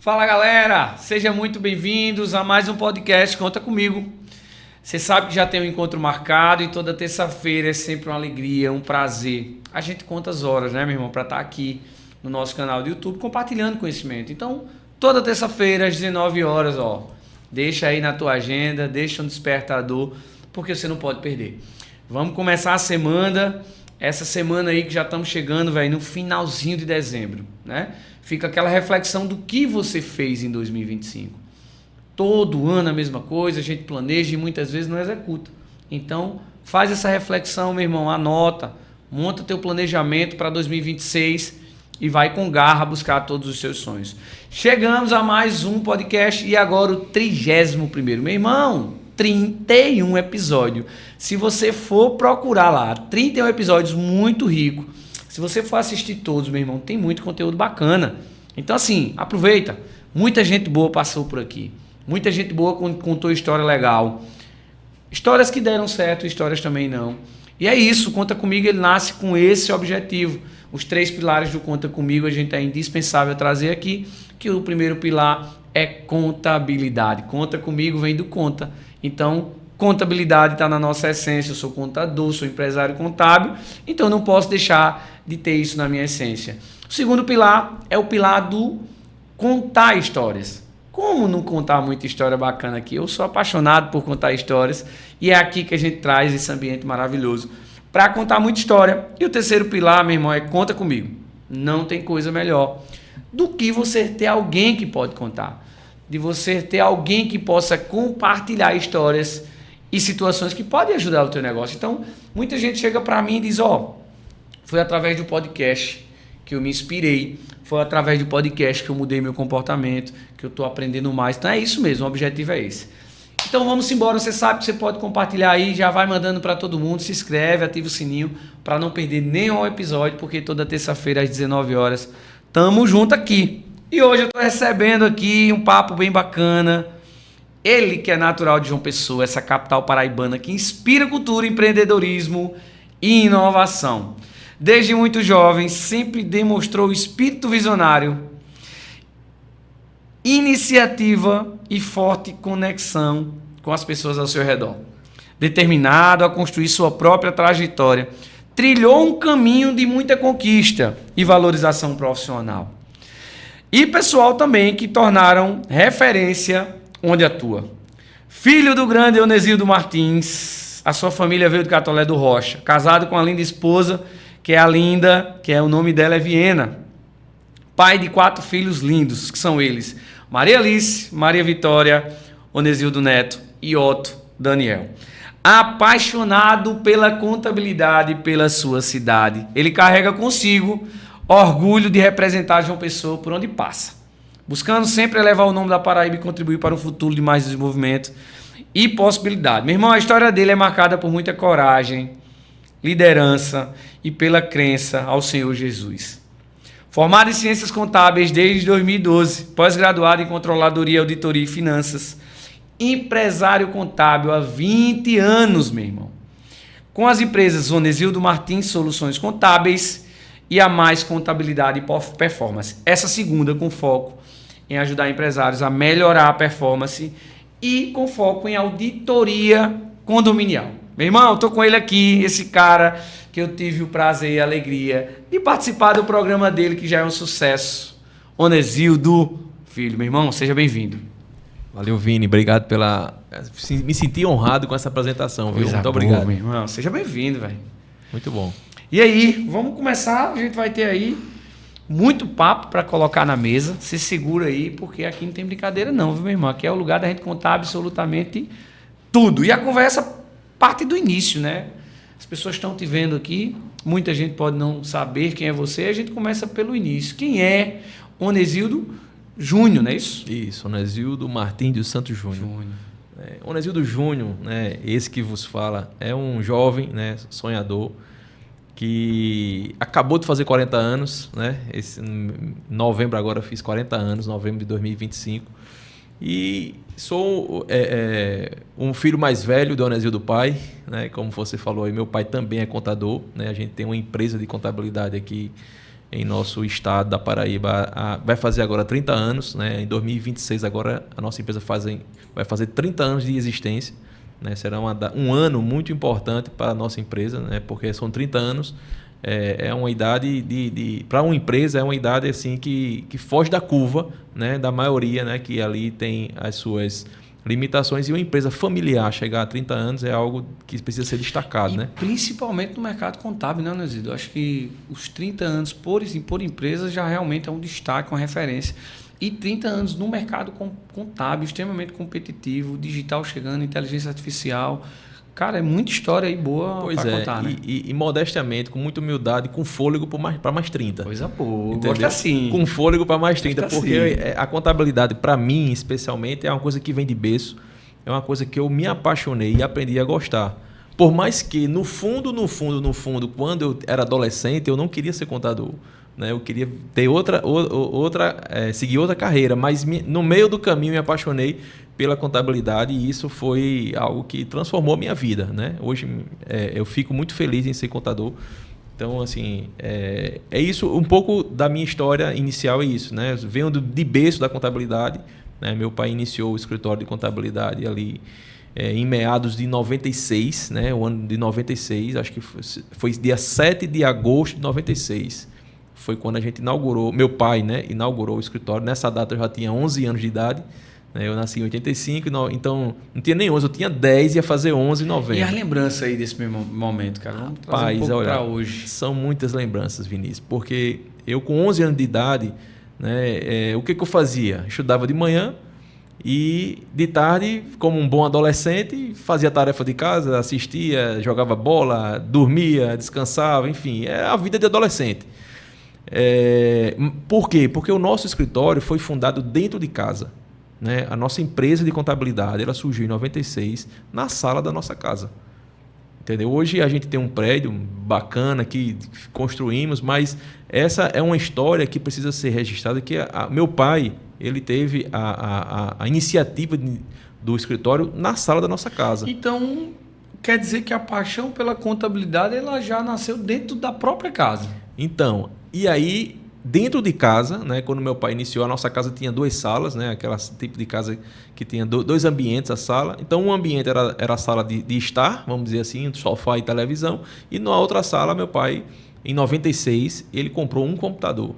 Fala galera, sejam muito bem-vindos a mais um podcast Conta Comigo. Você sabe que já tem um encontro marcado e toda terça-feira é sempre uma alegria, um prazer. A gente conta as horas, né, meu irmão, para estar aqui no nosso canal do YouTube compartilhando conhecimento. Então, toda terça-feira às 19 horas, deixa aí na tua agenda, deixa um despertador, porque você não pode perder. Vamos começar a semana, essa semana aí que já estamos chegando, no finalzinho de dezembro, né? Fica aquela reflexão do que você fez em 2025. Todo ano a mesma coisa, a gente planeja e muitas vezes não executa. Então, faz essa reflexão, meu irmão, anota, monta teu planejamento para 2026 e vai com garra buscar todos os seus sonhos. Chegamos a mais um podcast e agora o 31º. Meu irmão, 31 episódios. Se você for procurar lá, 31 episódios muito rico. Se você for assistir todos, meu irmão, tem muito conteúdo bacana. Então, assim, aproveita. Muita gente boa passou por aqui. Muita gente boa contou história legal. Histórias que deram certo, histórias também não. E é isso, Conta Comigo, ele nasce com esse objetivo. Os 3 pilares do Conta Comigo, a gente é indispensável trazer aqui, que o primeiro pilar é contabilidade. Conta Comigo vem do conta. Então, contabilidade está na nossa essência. Eu sou contador, sou empresário contábil, então não posso deixar de ter isso na minha essência. O segundo pilar é o pilar do contar histórias. Como não contar muita história bacana aqui? Eu sou apaixonado por contar histórias e é aqui que a gente traz esse ambiente maravilhoso para contar muita história. E o terceiro pilar, meu irmão, é Conta Comigo. Não tem coisa melhor do que você ter alguém que pode contar, de você ter alguém que possa compartilhar histórias e situações que podem ajudar o teu negócio. Então, muita gente chega para mim e diz, foi através do podcast que eu me inspirei, foi através do podcast que eu mudei meu comportamento, que eu estou aprendendo mais. Então é isso mesmo, o objetivo é esse. Então vamos embora, você sabe que você pode compartilhar aí, já vai mandando para todo mundo, se inscreve, ativa o sininho para não perder nenhum episódio, porque toda terça-feira às 19 horas tamo junto aqui. E hoje eu estou recebendo aqui um papo bem bacana. Ele que é natural de João Pessoa, essa capital paraibana que inspira cultura, empreendedorismo e inovação. Desde muito jovem, sempre demonstrou espírito visionário, iniciativa e forte conexão com as pessoas ao seu redor. Determinado a construir sua própria trajetória, trilhou um caminho de muita conquista e valorização profissional. E pessoal também que tornaram referência onde atua. Filho do grande Onesíldo Martins, a sua família veio do Catolé do Rocha, casado com a linda esposa, que é o nome dela é Viena. Pai de 4 filhos lindos, que são eles: Maria Alice, Maria Vitória, Onesíldo Neto e Otto Daniel. Apaixonado pela contabilidade, pela sua cidade. Ele carrega consigo orgulho de representar João Pessoa por onde passa, buscando sempre elevar o nome da Paraíba e contribuir para um futuro de mais desenvolvimento e possibilidade. Meu irmão, a história dele é marcada por muita coragem, liderança e pela crença ao Senhor Jesus. Formado em Ciências Contábeis desde 2012, pós-graduado em Controladoria, Auditoria e Finanças, empresário contábil há 20 anos, meu irmão. Com as empresas Onesíldo Martins Soluções Contábeis e a Mais Contabilidade e Performance. Essa segunda com foco em ajudar empresários a melhorar a performance e com foco em auditoria condominial. Meu irmão, eu tô com ele aqui, esse cara que eu tive o prazer e a alegria de participar do programa dele, que já é um sucesso. Onesíldo Filho. Meu irmão, seja bem-vindo. Valeu, Vini. Obrigado Me senti honrado com essa apresentação, viu? Muito obrigado. Meu irmão, seja bem-vindo, velho. Muito bom. E aí, vamos começar. A gente vai ter aí muito papo para colocar na mesa. Se segura aí, porque aqui não tem brincadeira não, viu, meu irmão? Aqui é o lugar da gente contar absolutamente tudo. E a conversa parte do início, né? As pessoas estão te vendo aqui, muita gente pode não saber quem é você, a gente começa pelo início. Quem é Onesíldo Júnior, não é isso? Isso, Onesíldo Martins dos Santos Júnior. Onesíldo Júnior, né, esse que vos fala, é um jovem, né, sonhador, que acabou de fazer 40 anos, né? Em novembro agora eu fiz 40 anos, novembro de 2025. E sou um filho mais velho do Onesíldo pai, né? Como você falou aí, meu pai também é contador, né? A gente tem uma empresa de contabilidade aqui em nosso estado da Paraíba vai fazer agora 30 anos, né? Em 2026 agora a nossa empresa vai fazer 30 anos de existência, né? Será um ano muito importante para a nossa empresa, né? Porque são 30 anos, é uma idade para uma empresa é uma idade assim que foge da curva, né? Da maioria, né? Que ali tem as suas limitações, e uma empresa familiar chegar a 30 anos é algo que precisa ser destacado, né? Principalmente no mercado contábil, né, Onesídio? Eu acho que os 30 anos por empresa já realmente é um destaque, uma referência. E 30 anos no mercado contábil, extremamente competitivo, digital chegando, inteligência artificial. Cara, é muita história aí boa para contar, né? E modestamente, com muita humildade, com fôlego para mais 30. Coisa boa, gosto assim. Com fôlego para mais 30, gosto porque assim. A contabilidade, para mim, especialmente, é uma coisa que vem de berço, é uma coisa que eu me apaixonei e aprendi a gostar. Por mais que, no fundo, quando eu era adolescente, eu não queria ser contador. Né? Eu queria ter seguir outra carreira, mas no meio do caminho me apaixonei pela contabilidade, e isso foi algo que transformou a minha vida, né? Hoje eu fico muito feliz em ser contador. Então, assim, é isso, um pouco da minha história inicial é isso, né? Eu venho de berço da contabilidade, né? Meu pai iniciou o escritório de contabilidade ali em meados de 96, né? O ano de 96, acho que foi dia 7 de agosto de 96. Foi quando a gente inaugurou, meu pai, né, inaugurou o escritório. Nessa data eu já tinha 11 anos de idade, né, eu nasci em 85, então não tinha nem 11, eu tinha 10, ia fazer 11 em novembro. E as lembranças aí desse mesmo momento, cara? Vamos trazer um pouco para hoje. São muitas lembranças, Vinícius, porque eu com 11 anos de idade, né, o que eu fazia? Estudava de manhã e de tarde, como um bom adolescente, fazia tarefa de casa, assistia, jogava bola, dormia, descansava, enfim, é a vida de adolescente. Por quê? Porque o nosso escritório foi fundado dentro de casa, né? A nossa empresa de contabilidade ela surgiu em 96 na sala da nossa casa. Entendeu? Hoje a gente tem um prédio bacana que construímos, mas essa é uma história que precisa ser registrada, que meu pai ele teve a iniciativa do escritório na sala da nossa casa. Então, quer dizer que a paixão pela contabilidade ela já nasceu dentro da própria casa. Então, e aí, dentro de casa, né, quando meu pai iniciou, a nossa casa tinha 2 salas, né, aquela tipo de casa que tinha 2 ambientes, a sala. Então, um ambiente era a sala de estar, vamos dizer assim, sofá e televisão. E na outra sala, meu pai, em 96, ele comprou um computador.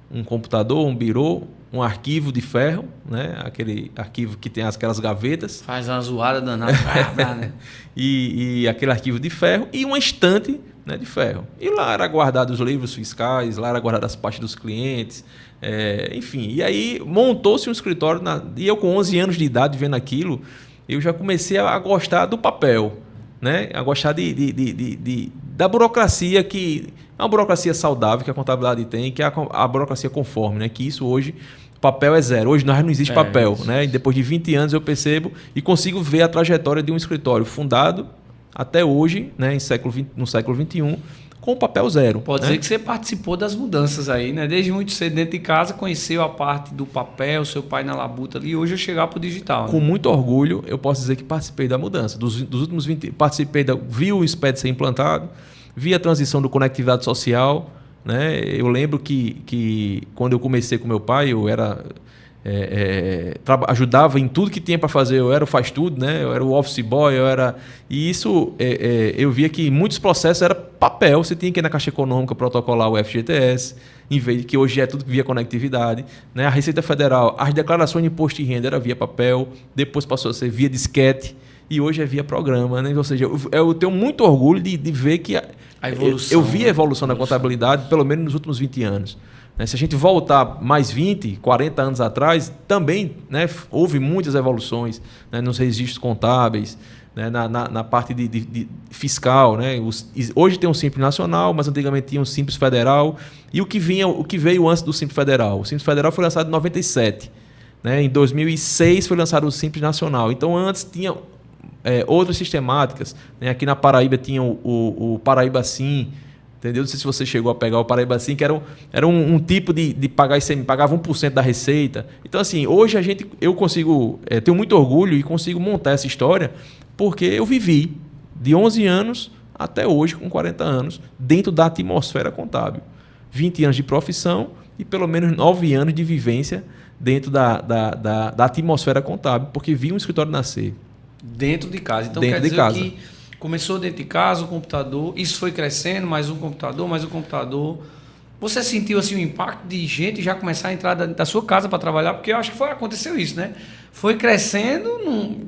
Um birô, um arquivo de ferro, né, aquele arquivo que tem aquelas gavetas. Faz uma zoada danada. Né? E aquele arquivo de ferro e uma estante, né, de ferro. E lá era guardado os livros fiscais, lá era guardado as pastas dos clientes, enfim. E aí montou-se um escritório, e eu com 11 anos de idade vendo aquilo, eu já comecei a gostar do papel, né, a gostar da burocracia, que é uma burocracia saudável que a contabilidade tem, que é a burocracia conforme, né, que isso hoje... Papel é zero. Hoje não existe papel. Né? E depois de 20 anos eu percebo e consigo ver a trajetória de um escritório fundado até hoje, né, no século XXI, com papel zero. Pode dizer que você participou das mudanças aí, né? Desde muito cedo dentro de casa, conheceu a parte do papel, seu pai na labuta ali, e hoje eu chegar para o digital. Né? Com muito orgulho, eu posso dizer que participei da mudança. Dos últimos 20 vi o SPED ser implantado, vi a transição do conectividade social. Né? Eu lembro que quando eu comecei com meu pai, eu era ajudava em tudo que tinha para fazer. Eu era o faz tudo, né? Eu era o office boy, e isso eu via que muitos processos era papel. Você tinha que ir na Caixa Econômica protocolar o FGTS, em vez de que hoje é tudo via conectividade, né? A Receita Federal, as declarações de imposto de renda era via papel, depois passou a ser via disquete e hoje é via programa, né? Ou seja, eu tenho muito orgulho de ver que a evolução, eu vi a evolução da contabilidade, pelo menos nos últimos 20 anos. Se a gente voltar mais 20, 40 anos atrás, também, né, houve muitas evoluções, né, nos registros contábeis, né, na parte de fiscal. Né? Hoje tem um Simples Nacional, mas antigamente tinha um Simples Federal. E o que veio antes do Simples Federal? O Simples Federal foi lançado em 97. Né? Em 2006 foi lançado o Simples Nacional. Então, antes tinha... outras sistemáticas, né? Aqui na Paraíba tinha o Paraíba Sim, entendeu? Não sei se você chegou a pegar o Paraíba Sim, que era um tipo de pagar ICMS, pagava 1% da receita. Então, assim, hoje eu consigo, tenho muito orgulho e consigo montar essa história, porque eu vivi de 11 anos até hoje, com 40 anos, dentro da atmosfera contábil. 20 anos de profissão e pelo menos 9 anos de vivência dentro da atmosfera contábil, porque vi um escritório nascer. Dentro de casa. Então Dentro quer de dizer casa. que começou dentro de casa, o computador, isso foi crescendo, mais um computador, mais um computador. Você sentiu assim o impacto de gente já começar a entrar da sua casa para trabalhar? Porque eu acho que aconteceu isso, né? Foi crescendo,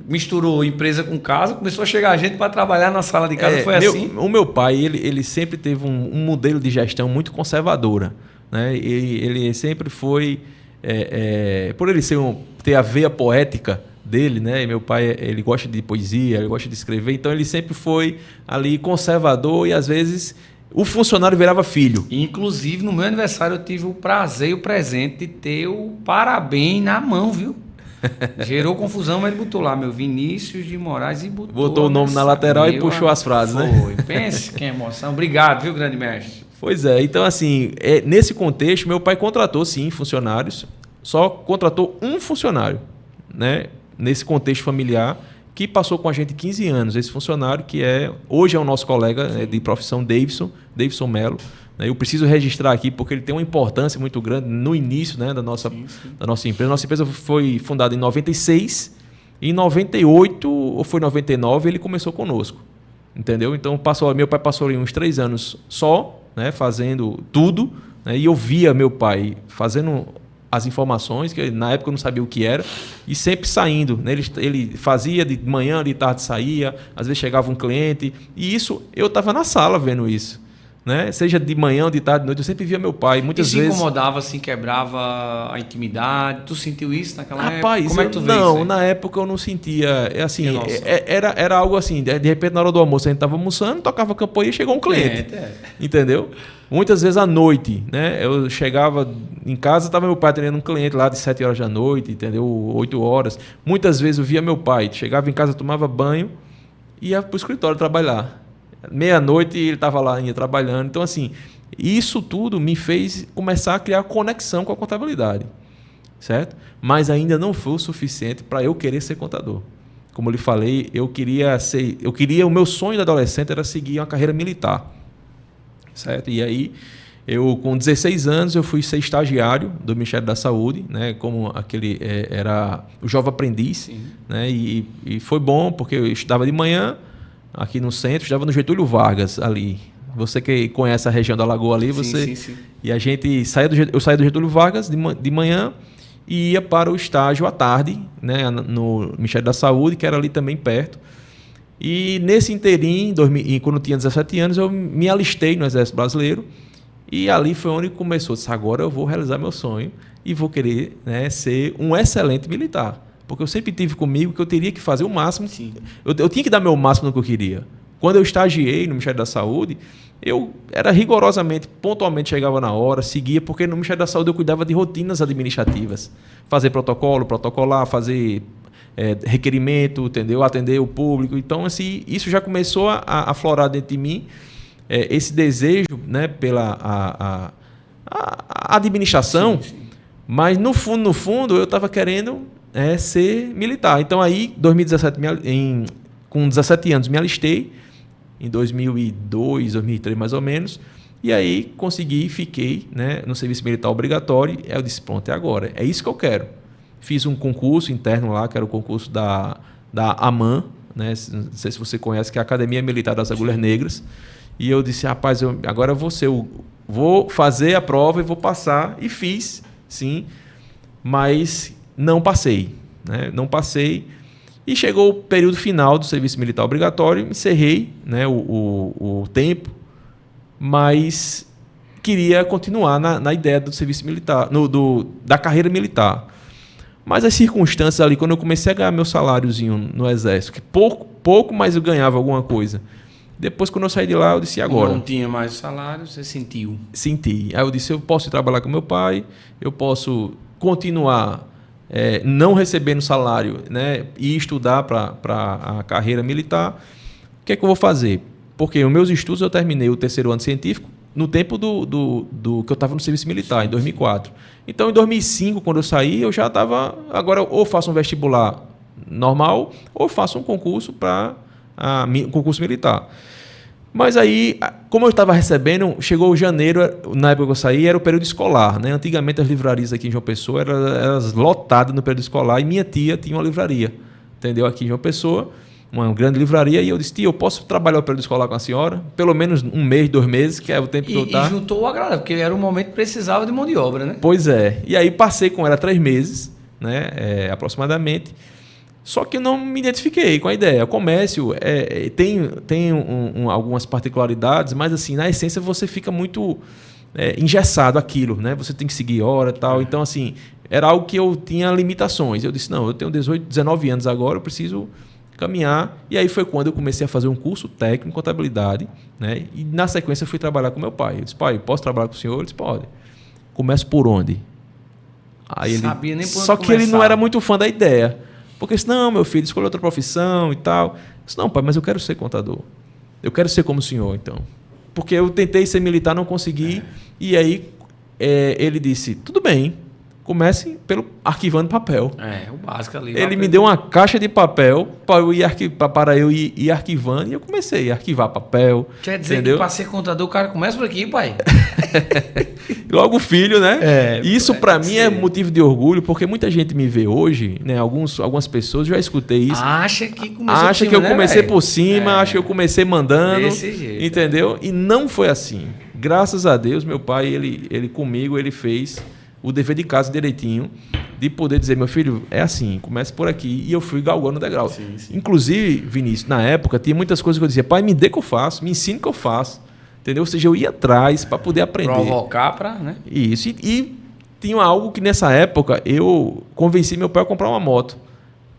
misturou empresa com casa, começou a chegar gente para trabalhar na sala de casa, foi assim? O meu pai, ele sempre teve um modelo de gestão muito conservadora, né? Ele sempre foi, por ele ter a veia poética dele, né? E meu pai, ele gosta de poesia, ele gosta de escrever, então ele sempre foi ali conservador e às vezes o funcionário virava filho. Inclusive, no meu aniversário, eu tive o prazer e o presente de ter o parabéns na mão, viu? Gerou confusão, mas ele botou lá, meu Vinícius de Moraes, e botou o nome na lateral e puxou as frases, né? Foi. Pense que emoção. Obrigado, viu, grande mestre? Pois é. Então, assim, nesse contexto, meu pai contratou, sim, funcionários. Só contratou um funcionário, né? Nesse contexto familiar, que passou com a gente 15 anos. Esse funcionário, que hoje é o nosso colega de profissão, Davidson Melo. Eu preciso registrar aqui porque ele tem uma importância muito grande no início, né, da nossa empresa. Nossa empresa foi fundada em 96 e em 98 ou foi 99 ele começou conosco, entendeu? Então meu pai passou ali uns 3 anos só, né, fazendo tudo, né, e eu via meu pai fazendo as informações, que na época eu não sabia o que era, e sempre saindo, né? Ele fazia de manhã, de tarde saía, às vezes chegava um cliente, e isso eu estava na sala vendo isso. Né? Seja de manhã ou de tarde, de noite, eu sempre via meu pai. Muitas vezes incomodava, assim, quebrava a intimidade? Tu sentiu isso naquela época? Como é que tu vê não, isso? Na época eu não sentia. Era algo assim, de repente na hora do almoço a gente estava almoçando, tocava a campainha e chegou um cliente. Entendeu? Muitas vezes à noite, né? Eu chegava em casa, estava meu pai atendendo um cliente lá de 7 horas da noite, entendeu? 8 horas. Muitas vezes eu via meu pai, chegava em casa, tomava banho e ia para o escritório trabalhar. Meia-noite ele estava lá ainda trabalhando. Então, assim, isso tudo me fez começar a criar conexão com a contabilidade, certo? Mas ainda não foi o suficiente para eu querer ser contador. Como eu lhe falei, o meu sonho de adolescente era seguir uma carreira militar, certo? E aí, com 16 anos, eu fui ser estagiário do Ministério da Saúde, né? Como era o jovem aprendiz, né? E foi bom, porque eu estudava de manhã, aqui no centro, estava no Getúlio Vargas ali. Você que conhece a região da Lagoa ali, você... Sim. E a gente eu saía do Getúlio Vargas de manhã e ia para o estágio à tarde, né, no Ministério da Saúde, que era ali também perto. E nesse inteirinho, quando eu tinha 17 anos, eu me alistei no Exército Brasileiro e ali foi onde começou. Disse, agora eu vou realizar meu sonho e vou querer, né, ser um excelente militar. Porque eu sempre tive comigo que eu teria que fazer o máximo. Eu tinha que dar meu máximo no que eu queria. Quando eu estagiei no Ministério da Saúde, eu era rigorosamente, pontualmente chegava na hora, seguia, porque no Ministério da Saúde eu cuidava de rotinas administrativas. Fazer protocolar, fazer requerimento, entendeu? Atender o público. Então, assim, isso já começou a aflorar dentro de mim, esse desejo, né, pela a administração, mas no fundo, eu estava querendo ser militar. Então, aí, 2017, com 17 anos, me alistei, em 2002, 2003, mais ou menos, e aí consegui e fiquei, né, no serviço militar obrigatório. Aí eu disse, pronto, é agora, é isso que eu quero. Fiz um concurso interno lá, que era o concurso da AMAN, né, não sei se você conhece, que é a Academia Militar das Agulhas Negras, e eu disse, rapaz, agora eu vou fazer a prova e vou passar, e fiz, sim, mas não passei, né? Não passei. E chegou o período final do serviço militar obrigatório, encerrei, né, o tempo, mas queria continuar na ideia do serviço militar, da carreira militar. Mas as circunstâncias ali, quando eu comecei a ganhar meu saláriozinho no Exército, que pouco, mas eu ganhava alguma coisa. Depois, quando eu saí de lá, eu disse, agora? Não tinha mais salário, você sentiu? Senti. Aí eu disse, eu posso ir trabalhar com meu pai, eu posso continuar não recebendo salário, né, e estudar para a carreira militar. O que é que eu vou fazer? Porque os meus estudos eu terminei o 3º ano científico no tempo do que eu estava no serviço militar, em 2004. Então, em 2005, quando eu saí, eu já estava... Agora, ou faço um vestibular normal, ou faço um concurso concurso militar. Mas aí, como eu estava recebendo, chegou janeiro, na época que eu saí, era o período escolar, né? Antigamente as livrarias aqui em João Pessoa eram lotadas no período escolar e minha tia tinha uma livraria, entendeu? Aqui em João Pessoa, uma grande livraria, e eu disse: tia, eu posso trabalhar o período escolar com a senhora? Pelo menos 1 mês, 2 meses, que é o tempo que eu estava. E juntou o agradável, porque era um momento que precisava de mão de obra, né? Pois é. E aí passei com ela 3 meses, né? Aproximadamente. Só que eu não me identifiquei com a ideia. O comércio tem algumas particularidades, mas assim, na essência você fica muito engessado aquilo, né? Você tem que seguir hora e tal. Então, assim, era algo que eu tinha limitações. Eu disse: não, eu tenho 18, 19 anos agora, eu preciso caminhar. E aí foi quando eu comecei a fazer um curso técnico em contabilidade, né? E na sequência eu fui trabalhar com meu pai. Eu disse: pai, posso trabalhar com o senhor? Ele disse: pode. Começo por onde? Aí Sabia nem por onde Só que começar. ele não era muito fã da ideia. Porque disse: não, meu filho, escolha outra profissão e tal. Eu disse: não, pai, mas eu quero ser contador. Eu quero ser como o senhor, então. Porque eu tentei ser militar, não consegui. E aí ele disse: tudo bem, comece pelo arquivando papel. O básico ali. Ele me deu uma caixa de papel para eu ir arquivando, e eu comecei a arquivar papel. Quer dizer, entendeu? que para ser contador o cara começa por aqui, pai? Logo filho, né? Isso para mim é ser. motivo de orgulho, porque muita gente me vê hoje, né? Algumas pessoas, já escutei isso. Acha que começou Acha por que eu cima, comecei né, por cima, acha que eu comecei mandando. Desse jeito. Entendeu? E não foi assim. Graças a Deus, meu pai, ele comigo, ele fez o dever de casa direitinho, de poder dizer: meu filho, é assim, comece por aqui. E eu fui galgando o degrau. Sim. Inclusive, Vinícius, na época, tinha muitas coisas que eu dizia: pai, me dê que eu faço, me ensine que eu faço. Entendeu? Ou seja, eu ia atrás para poder aprender. Provocar para, né? Isso. E tinha algo que nessa época eu convenci meu pai a comprar uma moto,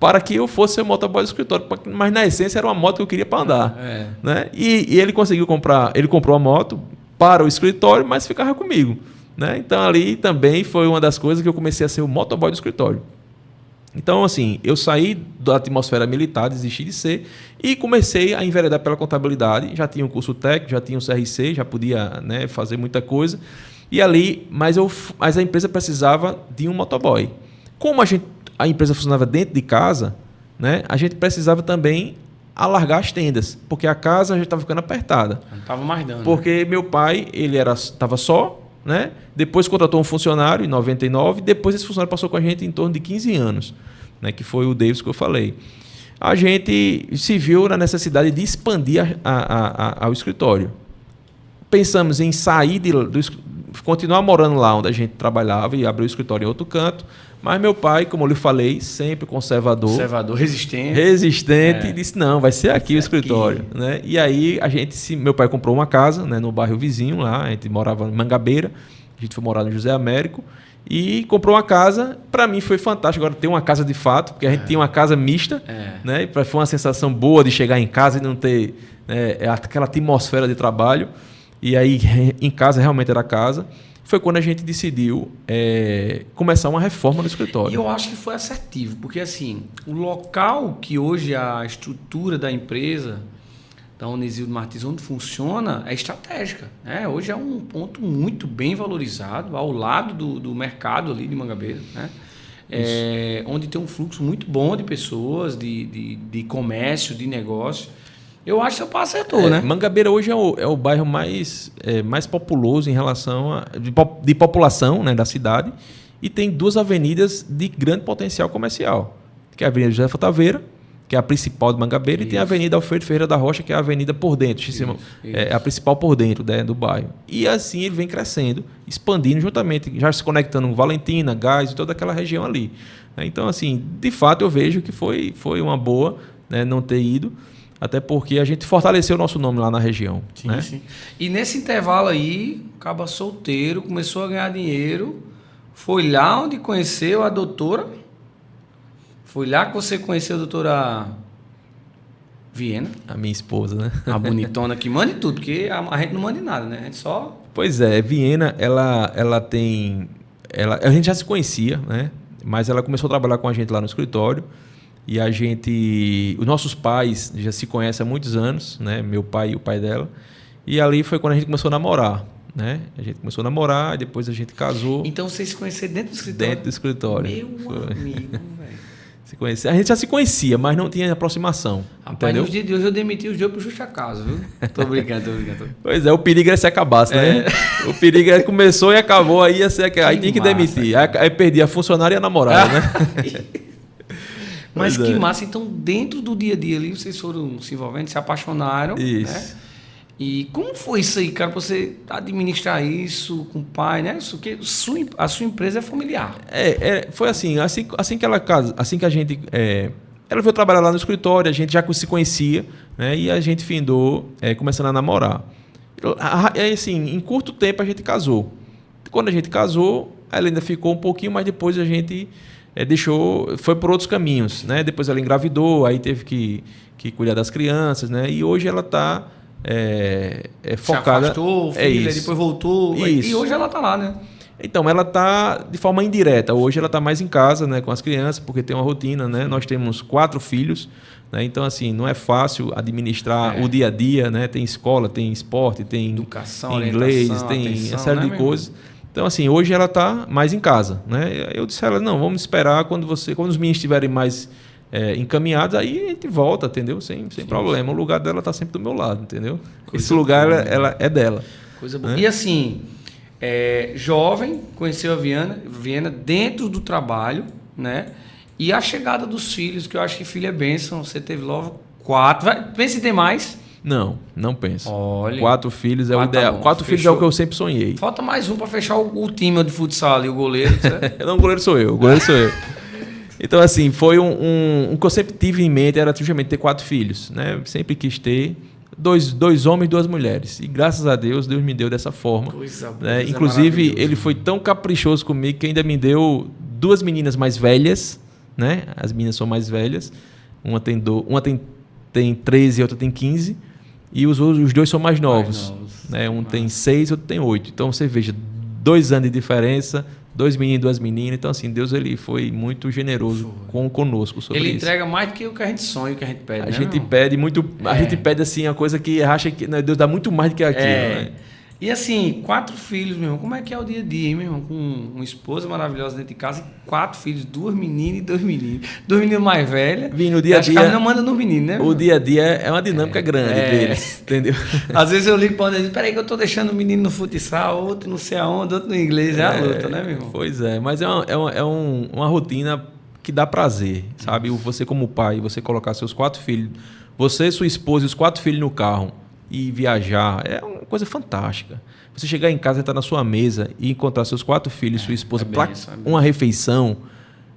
para que eu fosse ser motoboy do escritório. Mas na essência era uma moto que eu queria para andar. Né? E ele conseguiu comprar, ele comprou a moto para o escritório, mas ficava comigo. Né? Então ali também foi uma das coisas que eu comecei a ser o motoboy do escritório. Então, assim, eu saí da atmosfera militar, desisti de ser, e comecei a enveredar pela contabilidade. Já tinha um curso técnico, já tinha um CRC, já podia, né, fazer muita coisa. E ali, mas a empresa precisava de um motoboy. Como a empresa funcionava dentro de casa, né, a gente precisava também alargar as tendas, porque a casa já estava ficando apertada. Não estava mais dando. Porque meu pai, ele estava só, né? Depois contratou um funcionário em 99, depois esse funcionário passou com a gente em torno de 15 anos, né? Que foi o Davis que eu falei. A gente se viu na necessidade de expandir ao escritório. Pensamos em sair continuar morando lá onde a gente trabalhava e abrir o escritório em outro canto, mas meu pai, como eu lhe falei, sempre conservador, resistente, disse: não, vai ser aqui o escritório. Né? E aí meu pai comprou uma casa, né, no bairro vizinho lá, a gente morava em Mangabeira, a gente foi morar no José Américo, e comprou uma casa. Para mim foi fantástico agora ter uma casa de fato, porque a gente tinha uma casa mista, né? E foi uma sensação boa de chegar em casa e não ter aquela atmosfera de trabalho. E aí em casa realmente era casa. Foi quando a gente decidiu começar uma reforma no escritório. E eu acho que foi assertivo, porque assim, o local que hoje a estrutura da empresa, da Onesildo Martins, onde funciona, é estratégica. Né? Hoje é um ponto muito bem valorizado, ao lado do mercado ali de Mangabeira, né? Onde tem um fluxo muito bom de pessoas, de comércio, de negócio. Eu acho que o passo acertou, né? Mangabeira hoje é o bairro mais populoso em relação de população, né, da cidade, e tem 2 avenidas de grande potencial comercial, que é a Avenida José Taveira, que é a principal de Mangabeira, e tem a Avenida Alfredo Ferreira da Rocha, que é a avenida por dentro, é a principal por dentro, né, do bairro. E assim ele vem crescendo, expandindo juntamente, já se conectando com Valentina, Gás e toda aquela região ali. Então, assim, de fato eu vejo que foi uma boa, né, não ter ido, até porque a gente fortaleceu o nosso nome lá na região. Sim, né? sim. E nesse intervalo aí, acaba solteiro, começou a ganhar dinheiro, foi lá onde conheceu a doutora, foi lá que você conheceu a doutora Viena. A minha esposa, né? A bonitona que manda tudo, porque a gente não manda em nada, né? A gente só... Pois é, Viena, ela tem... a gente já se conhecia, né? Mas ela começou a trabalhar com a gente lá no escritório. E os nossos pais já se conhecem há muitos anos, né? Meu pai e o pai dela. E ali foi quando a gente começou a namorar, né? A gente começou a namorar, depois a gente casou. Então vocês se conheceram dentro do escritório? Dentro do escritório. Meu amigo, velho. Se conhecia. A gente já se conhecia, mas não tinha aproximação. Rapaz, entendeu? nos dias de hoje eu demiti os dois por justa causa, viu? Tô brincando. Pois é, o perigo era se acabasse, né? O perigo era que começou e acabou, aí ia ser aí tinha que demitir. Aí perdia a funcionária e a namorada, né? Mas que massa. Então, dentro do dia a dia ali, vocês foram se envolvendo, se apaixonaram. Isso. Né? E como foi isso aí, cara, pra você administrar isso com o pai, né? Isso que a sua empresa é familiar. Foi assim que ela casa, assim que a gente... ela veio trabalhar lá no escritório, a gente já se conhecia, né? E a gente findou começando a namorar. Assim, em curto tempo a gente casou. Quando a gente casou, ela ainda ficou um pouquinho, mas depois a gente foi por outros caminhos, né? Depois ela engravidou, aí teve que cuidar das crianças, né? E hoje ela está focada... Se afastou, filha, depois voltou, isso. E hoje ela está lá, né? Então, ela está de forma indireta. Hoje ela está mais em casa, né, com as crianças, porque tem uma rotina, né? Nós temos 4 filhos, né? Então, assim, não é fácil administrar o dia a dia, né? Tem escola, tem esporte, tem educação, inglês, tem uma série de coisas. Então, assim, hoje ela está mais em casa, né? Eu disse a ela, não, vamos esperar quando os meninos estiverem mais encaminhados, aí a gente volta, entendeu? Sem problema. O lugar dela está sempre do meu lado, entendeu? Esse lugar ela é dela. Coisa boa. Né? E assim... jovem, conheceu a Viena dentro do trabalho, né? E a chegada dos filhos, que eu acho que filho é bênção. Você teve logo 4. Pensa em ter mais? Não penso. Olha, 4 filhos é o ideal. 4 filhos é o que eu sempre sonhei. Falta mais um para fechar o time de futsal ali, o goleiro. Não, o goleiro sou eu. Então, assim, foi um que eu sempre tive em mente, era justamente ter 4 filhos, né? Sempre quis ter. 2 homens e 2 mulheres. E graças a Deus me deu dessa forma. Coisa boa, né? Inclusive, ele foi tão caprichoso comigo que ainda me deu 2 meninas mais velhas, né? As meninas são mais velhas. Uma tem 13 e outra tem 15. E os 2 são mais novos. Né? Um tem 6 e outro tem 8. Então, você veja, 2 anos de diferença, 2 meninos e 2 meninas. Então, assim, Deus ele foi muito generoso conosco sobre isso. Ele entrega mais do que o que a gente sonha, o que a gente pede. A gente pede muito. A gente pede assim a coisa que acha que Deus dá muito mais do que aquilo. Né? E assim, 4 filhos, meu irmão. Como é que é o dia a dia, hein, meu irmão? Com uma esposa maravilhosa dentro de casa e 4 filhos, 2 meninas e 2 meninos. 2 meninos mais velhas. No dia a dia. Acho que não manda no menino, né? O dia a dia é uma dinâmica grande deles, entendeu? Às vezes eu ligo para onde e digo, peraí que eu tô deixando o menino no futsal, outro não sei aonde, outro no inglês. É a luta, né, meu irmão? Pois é, mas é uma rotina que dá prazer, sabe? Você como pai, você colocar seus 4 filhos, você, sua esposa e os 4 filhos no carro e viajar, é uma coisa fantástica. Você chegar em casa, entrar na sua mesa e encontrar seus 4 filhos e sua esposa para uma refeição,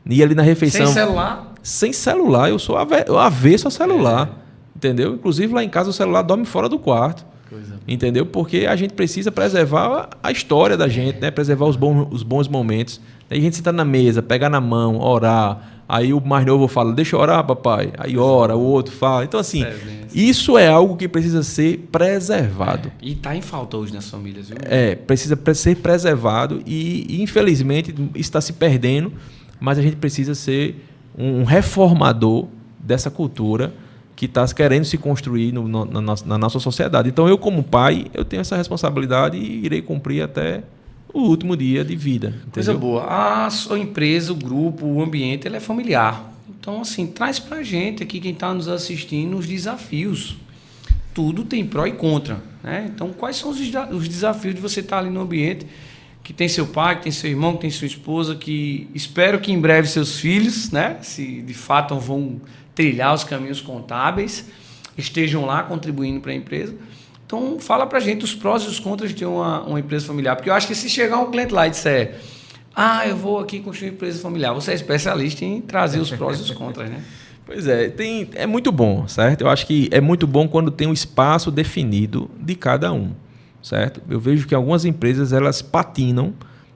e ali na refeição... Sem celular? Sem celular, eu sou avesso a celular, entendeu? Inclusive lá em casa o celular dorme fora do quarto, entendeu? Porque a gente precisa preservar a história da gente, né? Preservar os bons momentos. Aí a gente senta na mesa, pegar na mão, orar. Aí o mais novo fala, deixa eu orar, papai. Aí ora, o outro fala. Então, assim, isso é algo que precisa ser preservado. E está em falta hoje nas famílias, viu? Precisa ser preservado e infelizmente, está se perdendo, mas a gente precisa ser um reformador dessa cultura que está querendo se construir na nossa sociedade. Então, eu como pai, eu tenho essa responsabilidade e irei cumprir até o último dia de vida. Entendeu? Coisa boa. A sua empresa, o grupo, o ambiente, ele é familiar. Então, assim, traz pra gente aqui, quem está nos assistindo, os desafios. Tudo tem pró e contra, né? Então, quais são os desafios de você estar ali no ambiente que tem seu pai, que tem seu irmão, que tem sua esposa, que espero que em breve seus filhos, né? Se de fato vão trilhar os caminhos contábeis, estejam lá contribuindo para a empresa. Então, fala pra gente os prós e os contras de ter uma empresa familiar. Porque eu acho que se chegar um cliente lá e disser, eu vou aqui construir uma empresa familiar, você é especialista em trazer os prós e os contras, né? Pois é muito bom, certo? Eu acho que é muito bom quando tem um espaço definido de cada um, certo? Eu vejo que algumas empresas, elas patinam,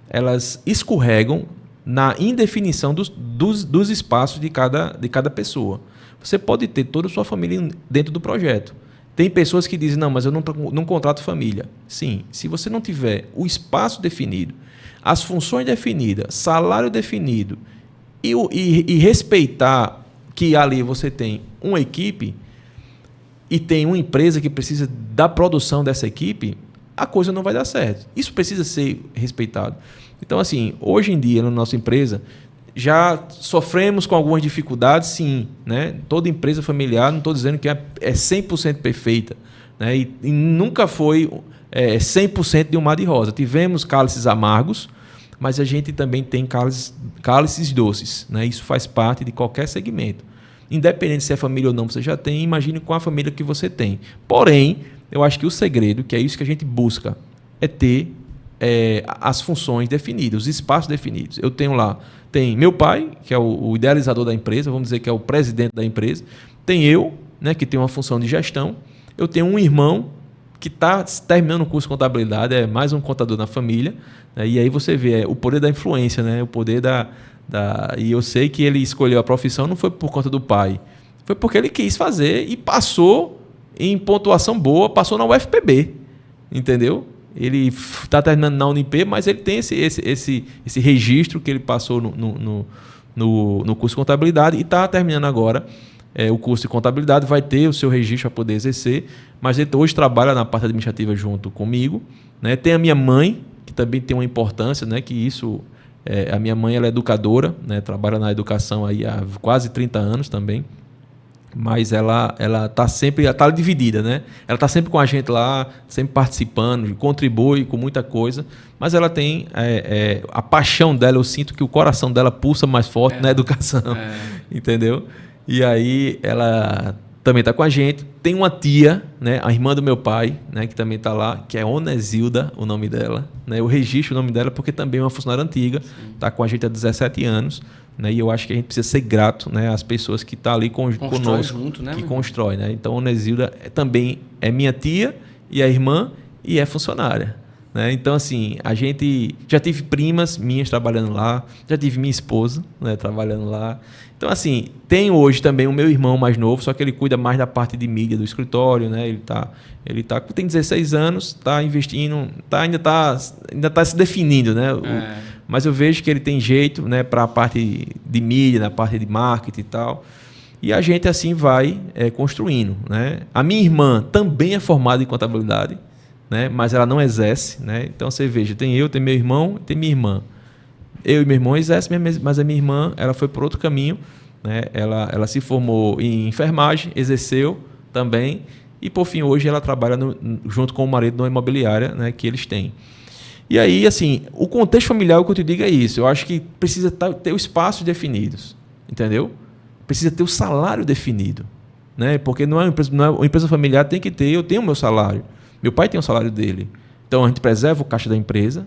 elas escorregam na indefinição dos espaços de cada pessoa. Você pode ter toda a sua família dentro do projeto. Tem pessoas que dizem, não, mas eu não contrato família. Sim, se você não tiver o espaço definido, as funções definidas, salário definido e respeitar que ali você tem uma equipe e tem uma empresa que precisa da produção dessa equipe, a coisa não vai dar certo. Isso precisa ser respeitado. Então, assim, hoje em dia, na nossa empresa, Já sofremos com algumas dificuldades, sim. Né? Toda empresa familiar, não estou dizendo que é 100% perfeita. Né? E nunca foi 100% de um mar de rosa. Tivemos cálices amargos, mas a gente também tem cálices doces. Né? Isso faz parte de qualquer segmento. Independente se é família ou não você já tem, imagine com a família que você tem. Porém, eu acho que o segredo, que é isso que a gente busca, é ter as funções definidas, os espaços definidos. Eu tenho lá, tem meu pai, que é o idealizador da empresa, vamos dizer que é o presidente da empresa. Tem eu, né, que tem uma função de gestão. Eu tenho um irmão que está terminando o curso de contabilidade, é mais um contador na família. Né, e aí você vê o poder da influência, né, o poder E eu sei que ele escolheu a profissão não foi por conta do pai, foi porque ele quis fazer e passou em pontuação boa, passou na UFPB, entendeu? Ele está terminando na Unip, mas ele tem esse registro que ele passou no curso de contabilidade e está terminando agora o curso de contabilidade, vai ter o seu registro para poder exercer, mas ele hoje trabalha na parte administrativa junto comigo. Né? Tem a minha mãe, que também tem uma importância, né? Que isso... a minha mãe ela é educadora, né? Trabalha na educação aí há quase 30 anos também, mas ela está sempre dividida, né? Ela está sempre com a gente lá, sempre participando, contribui com muita coisa, mas ela tem a paixão dela, eu sinto que o coração dela pulsa mais forte na educação, entendeu? E aí ela também está com a gente. Tem uma tia, né, a irmã do meu pai, né, que também está lá, que é Onesilda, o nome dela. Né? Eu registro o nome dela porque também é uma funcionária antiga, está com a gente há 17 anos. Né, e eu acho que a gente precisa ser grato, né, às pessoas que estão ali conosco, junto, né, que constrói. Né? Então, Onesilda também é minha tia e é irmã e é funcionária. Né? Então, assim, a gente já tive primas minhas trabalhando lá, já tive minha esposa, né, trabalhando lá. Então, assim, tem hoje também o meu irmão mais novo, só que ele cuida mais da parte de mídia do escritório, né? Ele tem 16 anos, está investindo, ainda tá se definindo, né? Mas eu vejo que ele tem jeito, né, para a parte de mídia, na parte de marketing e tal. E a gente, assim, vai construindo. Né? A minha irmã também é formada em contabilidade, né? Mas ela não exerce. Né? Então, você veja, tem meu irmão e tem minha irmã. Eu e meu irmão exercem, mas a minha irmã ela foi por outro caminho. Né? Ela se formou em enfermagem, exerceu também, e por fim hoje ela trabalha junto com o marido numa imobiliária, né, que eles têm. E aí, assim, o contexto familiar, o que eu te digo é isso. Eu acho que precisa ter os espaços definidos, entendeu? Precisa ter o salário definido. Né? Porque não é uma empresa familiar, tem que ter, eu tenho o meu salário. Meu pai tem o salário dele. Então a gente preserva o caixa da empresa,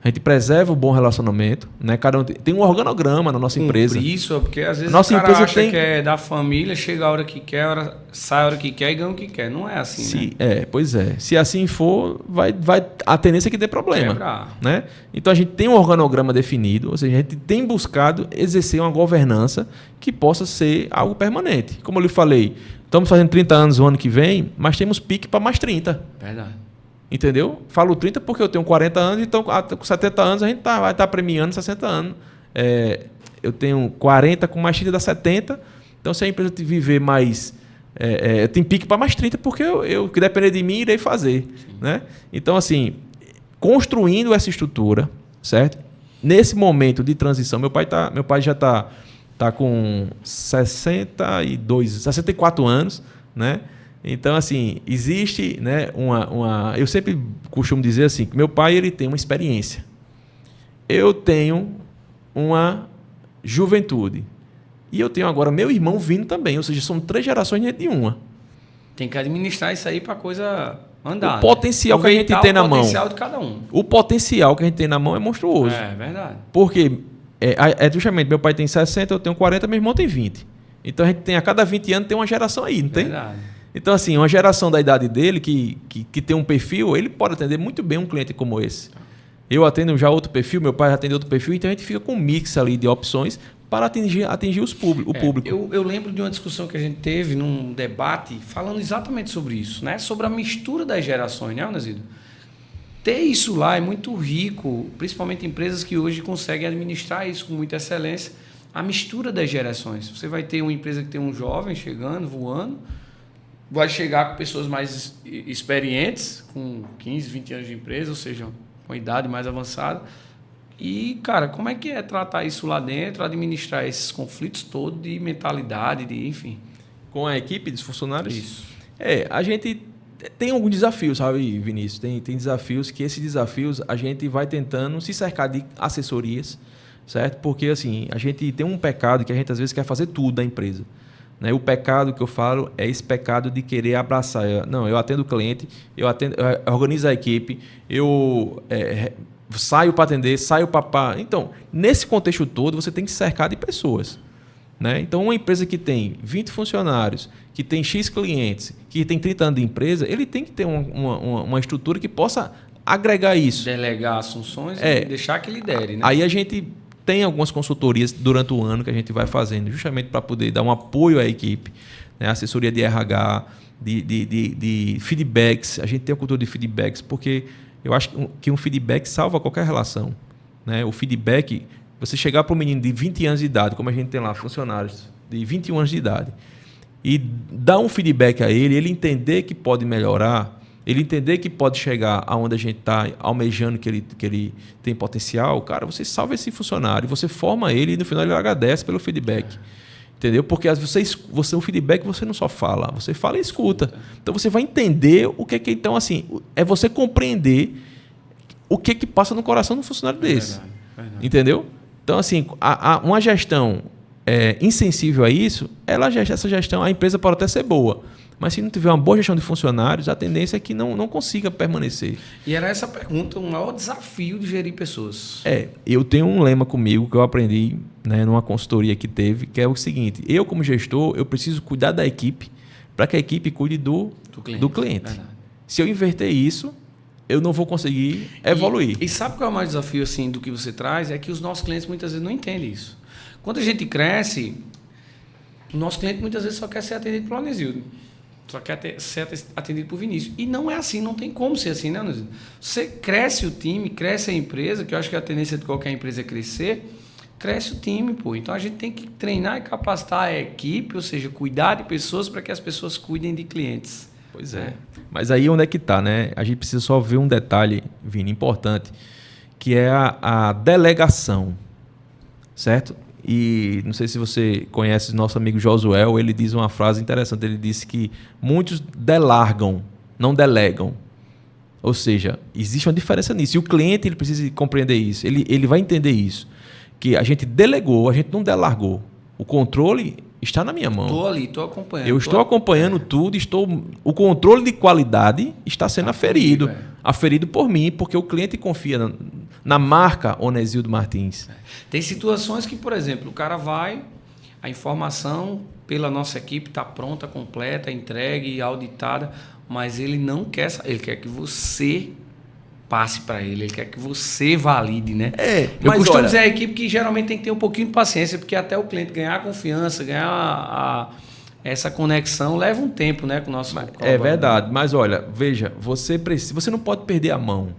a gente preserva o bom relacionamento, né? Cada um tem um organograma na nossa empresa. Isso, porque às vezes nossa o cara empresa acha que é da família, chega a hora que quer, sai a hora que quer e ganha o que quer. Não é assim, né? Pois é. Se assim for, a tendência é que dê problema. Quebrar. Né? Então a gente tem um organograma definido, ou seja, a gente tem buscado exercer uma governança que possa ser algo permanente. Como eu lhe falei, estamos fazendo 30 anos o ano que vem, mas temos pique para mais 30. Verdade. Entendeu? Falo 30 porque eu tenho 40 anos, então com 70 anos a gente vai estar premiando 60 anos. Eu tenho 40, com mais 30 dá 70. Então, se a empresa viver mais... tem pique para mais 30 porque eu que depender de mim, irei fazer. Né? Então, assim, construindo essa estrutura, certo? Nesse momento de transição, meu pai já está com 64 anos, né? Então, assim, existe, né, eu sempre costumo dizer assim, que meu pai ele tem uma experiência. Eu tenho uma juventude. E eu tenho agora meu irmão vindo também. Ou seja, são 3 gerações dentro de uma. Tem que administrar isso aí para a coisa andar. O potencial que a gente tem na mão. O potencial de cada um. O potencial que a gente tem na mão é monstruoso. É verdade. Porque, justamente, meu pai tem 60, eu tenho 40, meu irmão tem 20. Então, a gente tem a cada 20 anos tem uma geração aí, não tem? Verdade. Então, assim, uma geração da idade dele que tem um perfil, ele pode atender muito bem um cliente como esse. Eu atendo já outro perfil, meu pai atende outro perfil, então a gente fica com um mix ali de opções para atingir o público. Eu lembro de uma discussão que a gente teve num debate falando exatamente sobre isso, né? Sobre a mistura das gerações, né, Onesildo? Ter isso lá é muito rico, principalmente empresas que hoje conseguem administrar isso com muita excelência, a mistura das gerações. Você vai ter uma empresa que tem um jovem chegando, voando, vai chegar com pessoas mais experientes, com 15, 20 anos de empresa, ou seja, com idade mais avançada, E, cara, como é que é tratar isso lá dentro, administrar esses conflitos todos de mentalidade, enfim? Com a equipe dos funcionários? Isso. A gente tem alguns desafios, sabe, Vinícius? Tem desafios que esses desafios a gente vai tentando se cercar de assessorias, certo? Porque, assim, a gente tem um pecado que a gente às vezes quer fazer tudo da empresa. Né? O pecado que eu falo é esse pecado de querer abraçar. Eu atendo o cliente, eu organizo a equipe, eu saio para atender, saio para... Então, nesse contexto todo, você tem que se cercar de pessoas. Né? Então, uma empresa que tem 20 funcionários, que tem X clientes, que tem 30 anos de empresa, ele tem que ter uma estrutura que possa agregar isso. Delegar as funções e deixar que lidere. Né? Aí a gente tem algumas consultorias durante o ano que a gente vai fazendo, justamente para poder dar um apoio à equipe, né? Assessoria de RH, de feedbacks. A gente tem a cultura de feedbacks, porque eu acho que um feedback salva qualquer relação. Né? O feedback, você chegar para um menino de 20 anos de idade, como a gente tem lá, funcionários de 21 anos de idade, e dar um feedback a ele entender que pode melhorar, ele entender que pode chegar aonde a gente está almejando que ele tem potencial, cara, você salva esse funcionário, você forma ele e no final ele agradece pelo feedback. Entendeu? Porque o feedback você não só fala, você fala e escuta. Então você vai entender o que é que... Então, assim, é você compreender o que é que passa no coração de um funcionário desse. Verdade. Entendeu? Então, assim, uma gestão insensível a isso, essa gestão, a empresa pode até ser boa. Mas se não tiver uma boa gestão de funcionários, a tendência é que não consiga permanecer. E era essa pergunta, o maior desafio de gerir pessoas. Eu tenho um lema comigo que eu aprendi, né, numa consultoria que teve, que é o seguinte: eu, como gestor, eu preciso cuidar da equipe para que a equipe cuide do cliente. Se eu inverter isso, eu não vou conseguir evoluir. E sabe qual é o maior desafio assim, do que você traz? É que os nossos clientes muitas vezes não entendem isso. Quando a gente cresce, o nosso cliente muitas vezes só quer ser atendido pelo Anesildo. Só quer ser atendido por Vinícius. E não é assim, não tem como ser assim, né, Anesildo? Você cresce o time, cresce a empresa, que eu acho que a tendência de qualquer empresa é crescer, cresce o time, pô. Então a gente tem que treinar e capacitar a equipe, ou seja, cuidar de pessoas para que as pessoas cuidem de clientes. Pois é. Mas aí onde é que está, né? A gente precisa só ver um detalhe, Vini, importante, que é a delegação, certo? E não sei se você conhece nosso amigo Josuel, ele diz uma frase interessante, ele disse que muitos delargam, não delegam. Ou seja, existe uma diferença nisso. E o cliente ele precisa compreender isso, ele vai entender isso, que a gente delegou, a gente não delargou. O controle está na minha mão. Estou ali, estou acompanhando. Eu estou acompanhando tudo, o controle de qualidade está sendo aferido. Aferido por mim, porque o cliente confia na marca Onesildo Martins. Tem situações que, por exemplo, o cara vai, a informação pela nossa equipe está pronta, completa, entregue, auditada, mas ele não quer, ele quer que você passe para ele quer que você valide, né? Eu costumo dizer à equipe que geralmente tem que ter um pouquinho de paciência, porque até o cliente ganhar a confiança, ganhar essa conexão leva um tempo, né, com o nosso É verdade, mas olha, veja, você não pode perder a mão,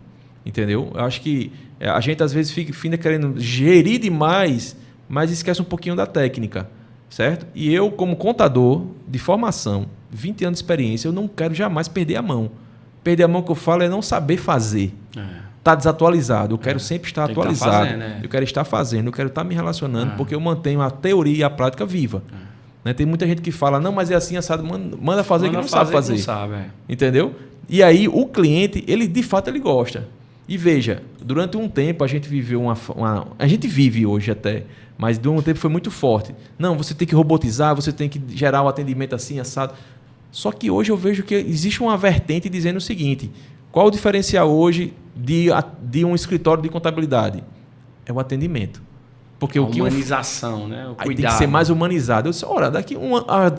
entendeu? Eu acho que a gente às vezes fica querendo gerir demais, mas esquece um pouquinho da técnica, certo? E eu, como contador de formação, 20 anos de experiência, eu não quero jamais perder a mão. Perder a mão que eu falo é não saber fazer. Está desatualizado. Eu quero sempre estar atualizado. Eu quero estar fazendo, eu quero estar me relacionando, porque eu mantenho a teoria e a prática viva. Né? Tem muita gente que fala, não, mas é assim, assado, manda fazer que não sabe fazer. Não sabe, Entendeu? E aí o cliente, ele de fato ele gosta. E veja, durante um tempo a gente viveu a gente vive hoje até, mas durante um tempo foi muito forte. Não, você tem que robotizar, você tem que gerar o atendimento assim, assado. Só que hoje eu vejo que existe uma vertente dizendo o seguinte: qual o diferencial hoje de um escritório de contabilidade? É o atendimento. Porque a humanização, né? O cuidado. Tem que ser mais humanizado. Eu disse, ora,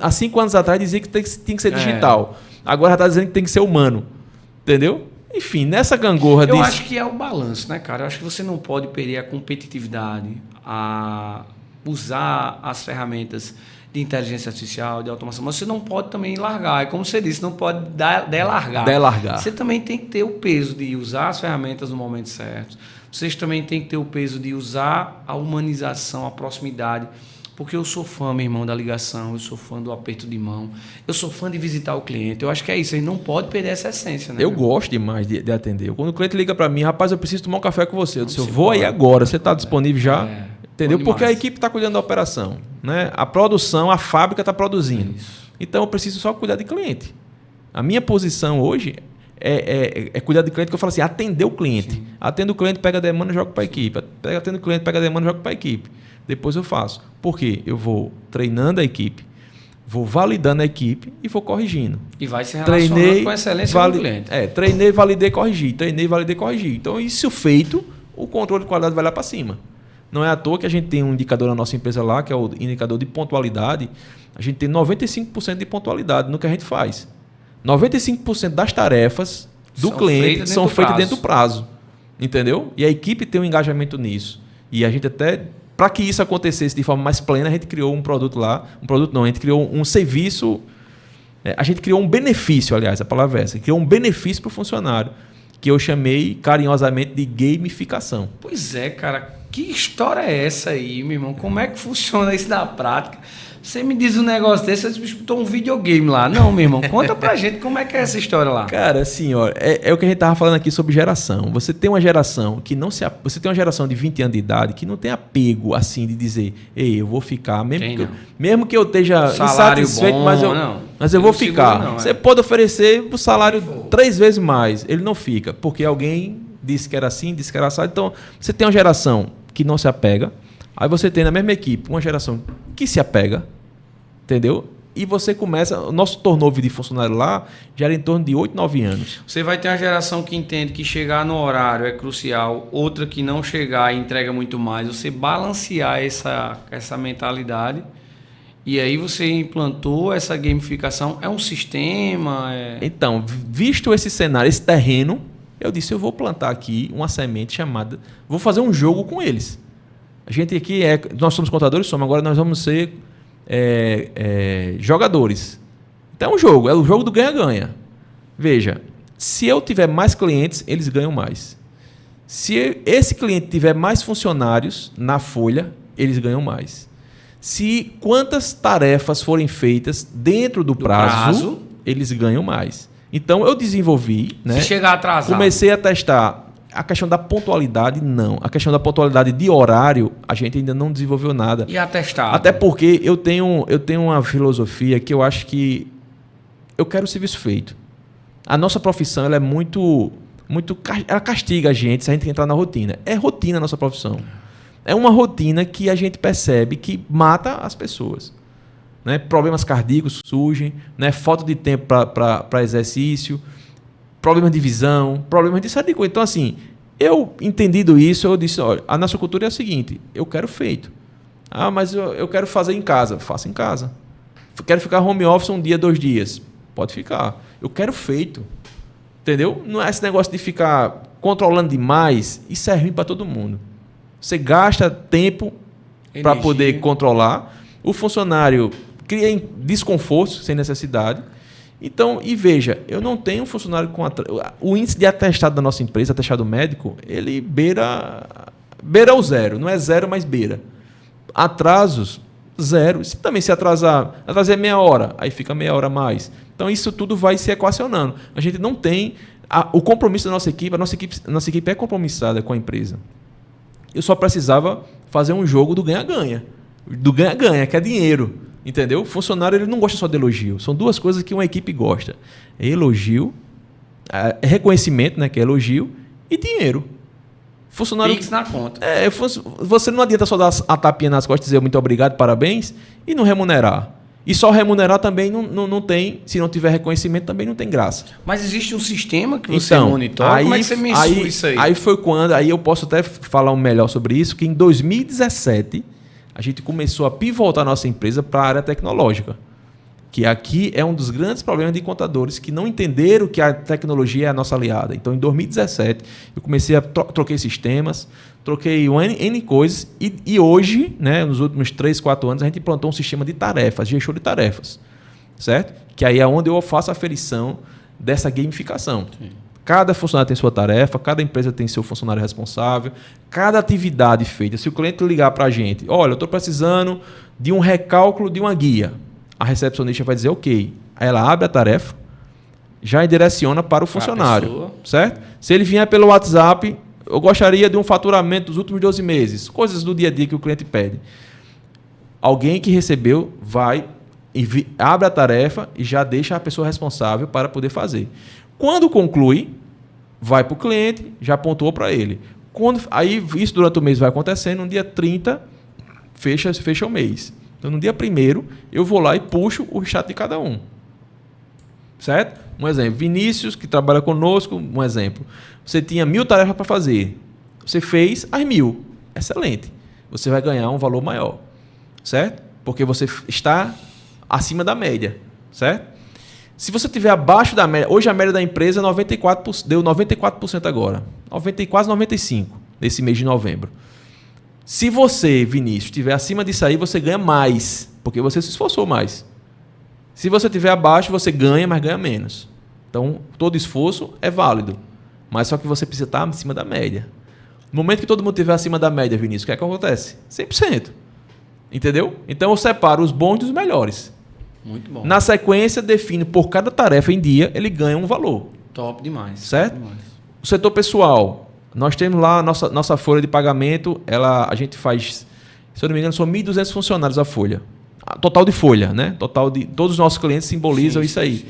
há 5 anos atrás dizia que tinha que ser digital. Agora já está dizendo que tem que ser humano. Entendeu? Enfim, nessa gangorra Eu acho que é o balanço, né, cara? Eu acho que você não pode perder a competitividade, a usar as ferramentas de inteligência artificial, de automação, mas você não pode também largar. É como você disse, não pode delargar. Você também tem que ter o peso de usar as ferramentas no momento certo. Vocês também têm que ter o peso de usar a humanização, a proximidade. Porque eu sou fã, meu irmão, da ligação, eu sou fã do aperto de mão, eu sou fã de visitar o cliente. Eu acho que é isso, a gente não pode perder essa essência, né? Eu gosto demais de atender. Quando o cliente liga para mim, rapaz, eu preciso tomar um café com você. Eu disse, eu vou aí agora, você está disponível já? Entendeu? Porque a equipe está cuidando da operação, né? A produção, a fábrica está produzindo. Então eu preciso só cuidar de cliente. A minha posição hoje é cuidar de cliente, que eu falo assim, atender o cliente. Sim. Atendo o cliente, pega a demanda, joga para a equipe. Atendo o cliente, pega a demanda, joga para a equipe. Depois eu faço. Por quê? Eu vou treinando a equipe, vou validando a equipe e vou corrigindo. E vai se relacionando com excelência com o cliente. Treinei, validei, corrigi. Treinei, validei, corrigi. Então, isso feito, o controle de qualidade vai lá para cima. Não é à toa que a gente tem um indicador na nossa empresa lá, que é o indicador de pontualidade. A gente tem 95% de pontualidade no que a gente faz. 95% das tarefas do cliente são feitas dentro do prazo. Entendeu? E a equipe tem um engajamento nisso. E a gente até... Para que isso acontecesse de forma mais plena, a gente criou um produto lá. Um produto não, a gente criou um serviço. A gente criou um benefício, aliás, a palavra é essa. Criou um benefício para o funcionário, que eu chamei carinhosamente de gamificação. Pois é, cara. Que história é essa aí, meu irmão? Como é que funciona isso na prática? Você me diz um negócio desse, você disputou um videogame lá. Não, meu irmão, conta pra gente como é que é essa história lá. Cara, assim, ó, é o que a gente tava falando aqui sobre geração. Você tem uma geração que não se... Você tem uma geração de 20 anos de idade que não tem apego, assim, de dizer, ei, eu vou ficar, mesmo que eu esteja insatisfeito, bom, mas eu vou ficar. Não, você pode oferecer o salário 3 vezes mais, ele não fica, porque alguém disse que era assim, disse que era assim. Então, você tem uma geração que não se apega, aí você tem na mesma equipe uma geração que se apega, entendeu? E você começa... O nosso turnover de funcionário lá já era em torno de 8, 9 anos. Você vai ter uma geração que entende que chegar no horário é crucial, outra que não chegar e entrega muito mais. Você balancear essa mentalidade. E aí você implantou essa gamificação. É um sistema? Então, visto esse cenário, esse terreno, eu disse, eu vou plantar aqui uma semente chamada... Vou fazer um jogo com eles. A gente aqui nós somos contadores, agora nós vamos ser... jogadores. Então é um jogo, é o jogo do ganha-ganha. Veja, se eu tiver mais clientes, eles ganham mais. Se esse cliente tiver mais funcionários na folha, eles ganham mais. Se quantas tarefas forem feitas dentro do prazo, eles ganham mais. Então eu desenvolvi, né? Se chegar atrasado. Comecei a testar. A questão da pontualidade, não. A questão da pontualidade de horário, a gente ainda não desenvolveu nada. E atestado? Até porque eu tenho uma filosofia que eu acho que eu quero o serviço feito. A nossa profissão ela é muito... Ela castiga a gente se a gente entrar na rotina. É rotina a nossa profissão. É uma rotina que a gente percebe que mata as pessoas. Né? Problemas cardíacos surgem, né? Falta de tempo para exercício, problemas de visão, problemas de saúde. Então, assim, eu entendido isso, eu disse, olha, a nossa cultura é a seguinte, eu quero feito. Ah, mas eu quero fazer em casa. Faça em casa. Quero ficar home office 1 dia, 2 dias. Pode ficar. Eu quero feito. Entendeu? Não é esse negócio de ficar controlando demais. Isso é ruim para todo mundo. Você gasta tempo para poder controlar. O funcionário cria desconforto sem necessidade. Então, e veja, eu não tenho um funcionário com... O índice de atestado da nossa empresa, atestado médico, ele beira o 0. Não é 0, mas beira. Atrasos, 0. Se também se atrasar meia hora, aí fica meia hora a mais. Então, isso tudo vai se equacionando. A gente não tem... O compromisso da nossa equipe, nossa equipe é compromissada com a empresa. Eu só precisava fazer um jogo do ganha-ganha. Do ganha-ganha, que é dinheiro. Entendeu? O funcionário ele não gosta só de elogio. São 2 coisas que uma equipe gosta. É elogio, reconhecimento, né, que é elogio, e dinheiro. Funcionário... Pix na conta. Você não adianta só dar a tapinha nas costas e dizer muito obrigado, parabéns, e não remunerar. E só remunerar também não tem, se não tiver reconhecimento, também não tem graça. Mas existe um sistema que você monitora? Como é que você mensura isso aí? Aí foi quando, aí eu posso até falar melhor sobre isso, que em 2017... a gente começou a pivotar a nossa empresa para a área tecnológica. Que aqui é um dos grandes problemas de contadores que não entenderam que a tecnologia é a nossa aliada. Então, em 2017, eu comecei a troquei sistemas, troquei N coisas e hoje, né, nos últimos 3, 4 anos, a gente implantou um sistema de tarefas, gestor de tarefas. Certo? Que aí é onde eu faço a aferição dessa gamificação. Sim. Cada funcionário tem sua tarefa, cada empresa tem seu funcionário responsável, cada atividade feita. Se o cliente ligar para a gente, olha, eu estou precisando de um recálculo de uma guia, a recepcionista vai dizer ok. Aí ela abre a tarefa, já direciona para o funcionário, certo? Se ele vier pelo WhatsApp, eu gostaria de um faturamento dos últimos 12 meses, coisas do dia a dia que o cliente pede. Alguém que recebeu vai, abre a tarefa e já deixa a pessoa responsável para poder fazer. Quando conclui, vai para o cliente, já pontuou para ele. Aí isso durante o mês vai acontecendo, no dia 30 fecha o mês. Então no dia 1º eu vou lá e puxo o chat de cada um. Certo? Um exemplo, Vinícius, que trabalha conosco, um exemplo. Você tinha 1.000 tarefas para fazer. Você fez as 1.000. Excelente. Você vai ganhar um valor maior. Certo? Porque você está acima da média. Certo? Se você estiver abaixo da média, hoje a média da empresa é 94%, deu 94% agora. Quase 95% nesse mês de novembro. Se você, Vinícius, estiver acima disso aí, você ganha mais, porque você se esforçou mais. Se você estiver abaixo, você ganha, mas ganha menos. Então, todo esforço é válido, mas só que você precisa estar acima da média. No momento que todo mundo estiver acima da média, Vinícius, o que é que acontece? 100%. Entendeu? Então, eu separo os bons dos melhores. Muito bom. Na sequência, define por cada tarefa em dia, ele ganha um valor. Top demais. Certo? Top demais. O setor pessoal, nós temos lá nossa folha de pagamento, a gente faz, se eu não me engano, são 1.200 funcionários a folha. Total de folha, né? Total de todos os nossos clientes simbolizam isso aí. Sim.